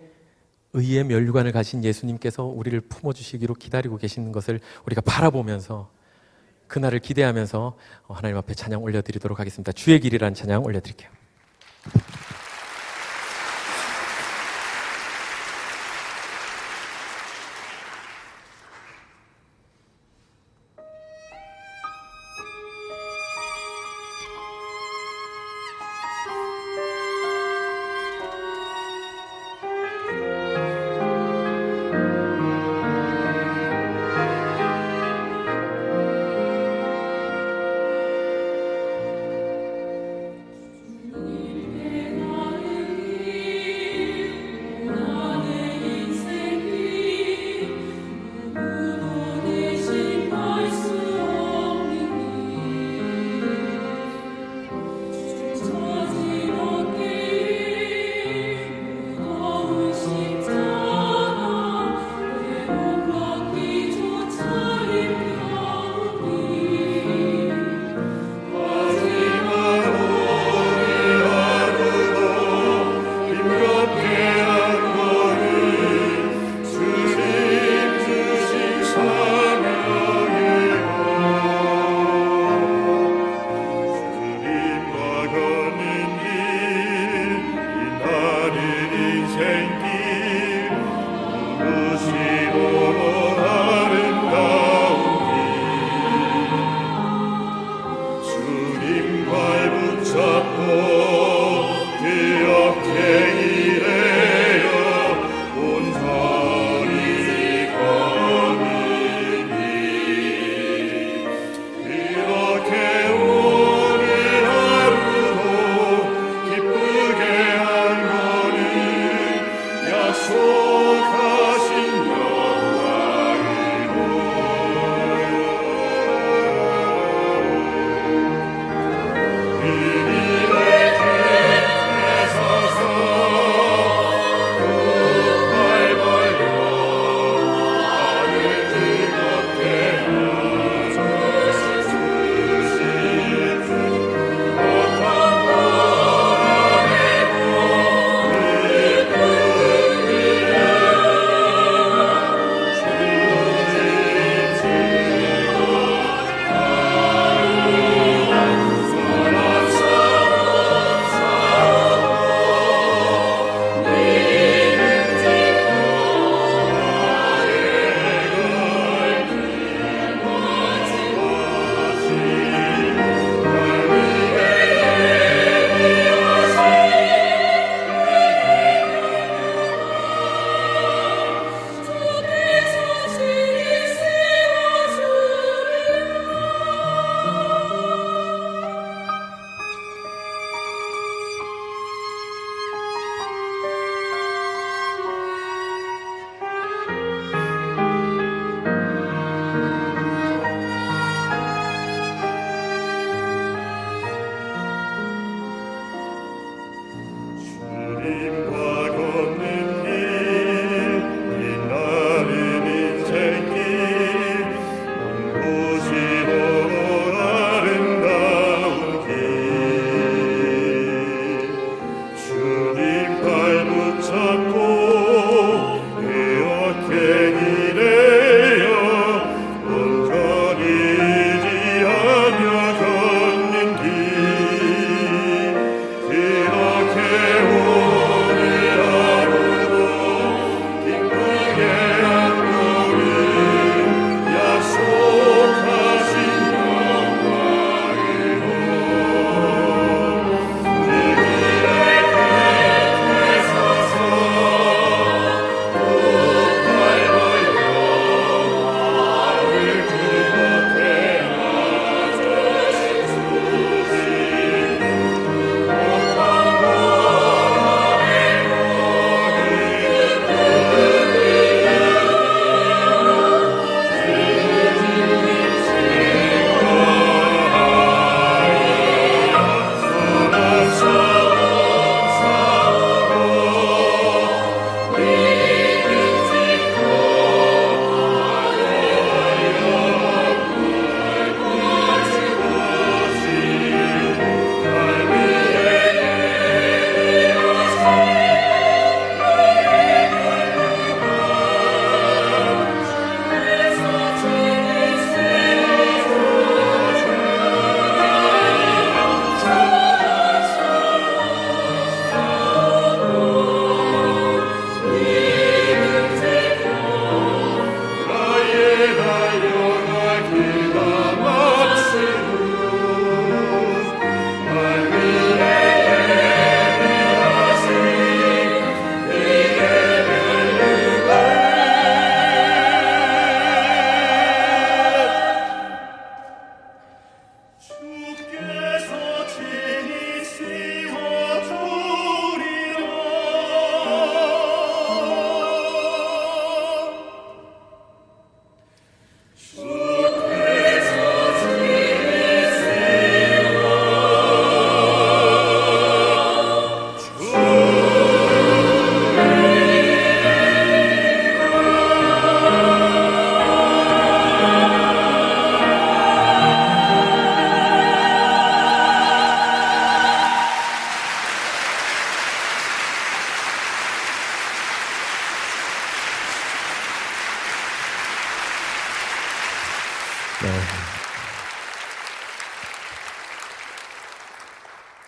A: 의의 면류관을 가신 예수님께서 우리를 품어주시기로 기다리고 계시는 것을 우리가 바라보면서 그날을 기대하면서 하나님 앞에 찬양 올려드리도록 하겠습니다. 주의 길이라는 찬양 올려드릴게요.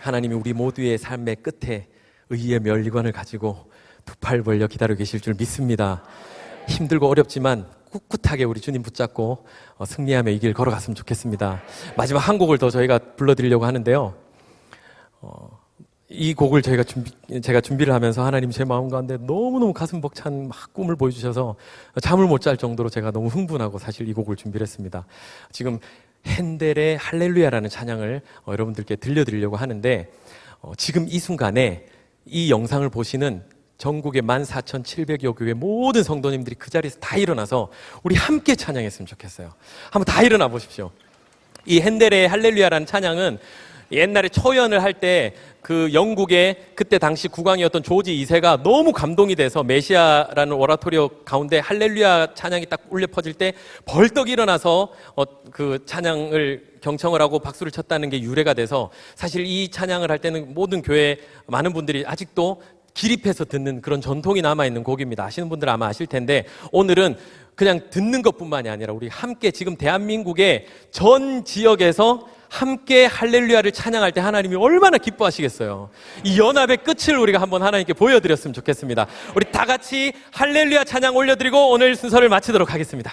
A: 하나님이 우리 모두의 삶의 끝에 의의 면류관을 가지고 두 팔 벌려 기다려 계실 줄 믿습니다. 힘들고 어렵지만 꿋꿋하게 우리 주님 붙잡고 승리하며 이 길 걸어갔으면 좋겠습니다. 마지막 한 곡을 더 저희가 불러드리려고 하는데요. 이 곡을 제가 준비를 하면서 하나님 제 마음 가운데 너무너무 가슴 벅찬 막 꿈을 보여주셔서 잠을 못 잘 정도로 제가 너무 흥분하고 사실 이 곡을 준비를 했습니다. 지금 핸델의 할렐루야라는 찬양을 여러분들께 들려드리려고 하는데 지금 이 순간에 이 영상을 보시는 전국의 14,700여 교회 모든 성도님들이 그 자리에서 다 일어나서 우리 함께 찬양했으면 좋겠어요. 한번 다 일어나 보십시오. 이 핸델의 할렐루야라는 찬양은 옛날에 초연을 할 때 그 영국의 그때 당시 국왕이었던 조지 2세가 너무 감동이 돼서 메시아라는 오라토리오 가운데 할렐루야 찬양이 딱 울려 퍼질 때 벌떡 일어나서 그 찬양을 경청을 하고 박수를 쳤다는 게 유래가 돼서 사실 이 찬양을 할 때는 모든 교회 많은 분들이 아직도 기립해서 듣는 그런 전통이 남아있는 곡입니다. 아시는 분들은 아마 아실 텐데 오늘은 그냥 듣는 것뿐만이 아니라 우리 함께 지금 대한민국의 전 지역에서 함께 할렐루야를 찬양할 때 하나님이 얼마나 기뻐하시겠어요. 이 연합의 끝을 우리가 한번 하나님께 보여드렸으면 좋겠습니다. 우리 다 같이 할렐루야 찬양 올려드리고 오늘 순서를 마치도록 하겠습니다.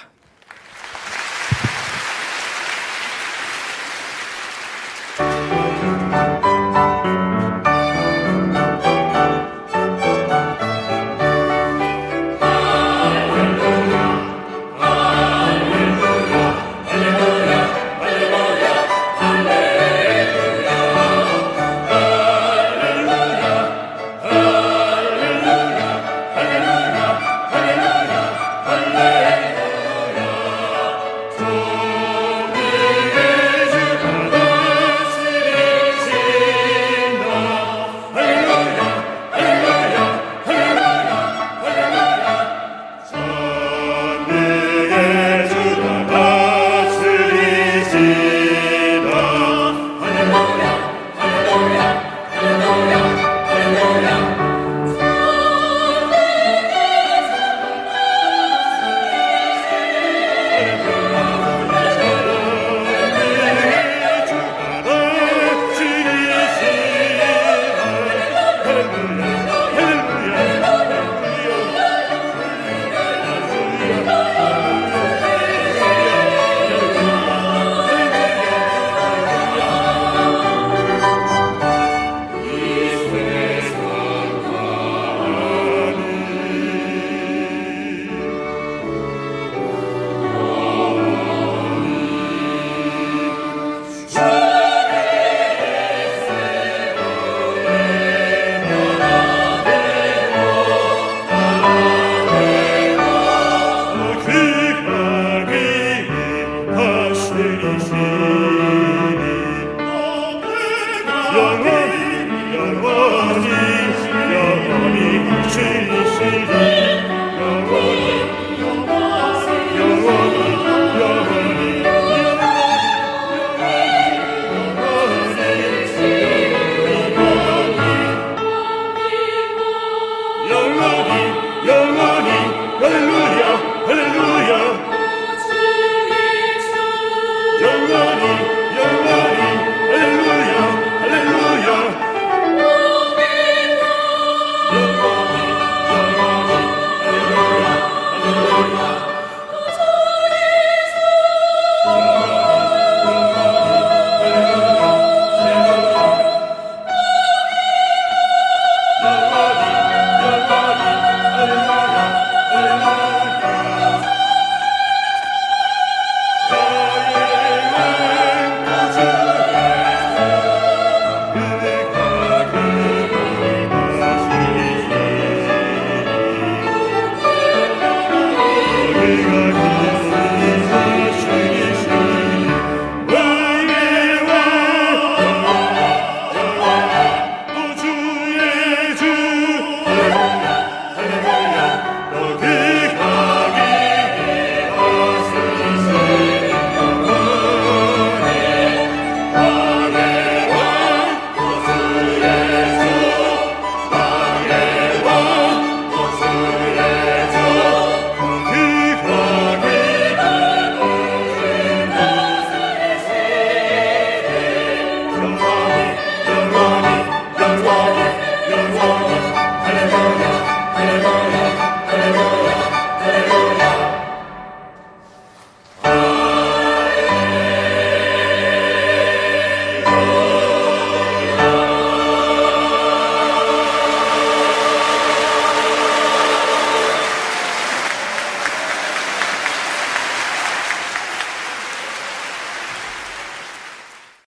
B: 영원히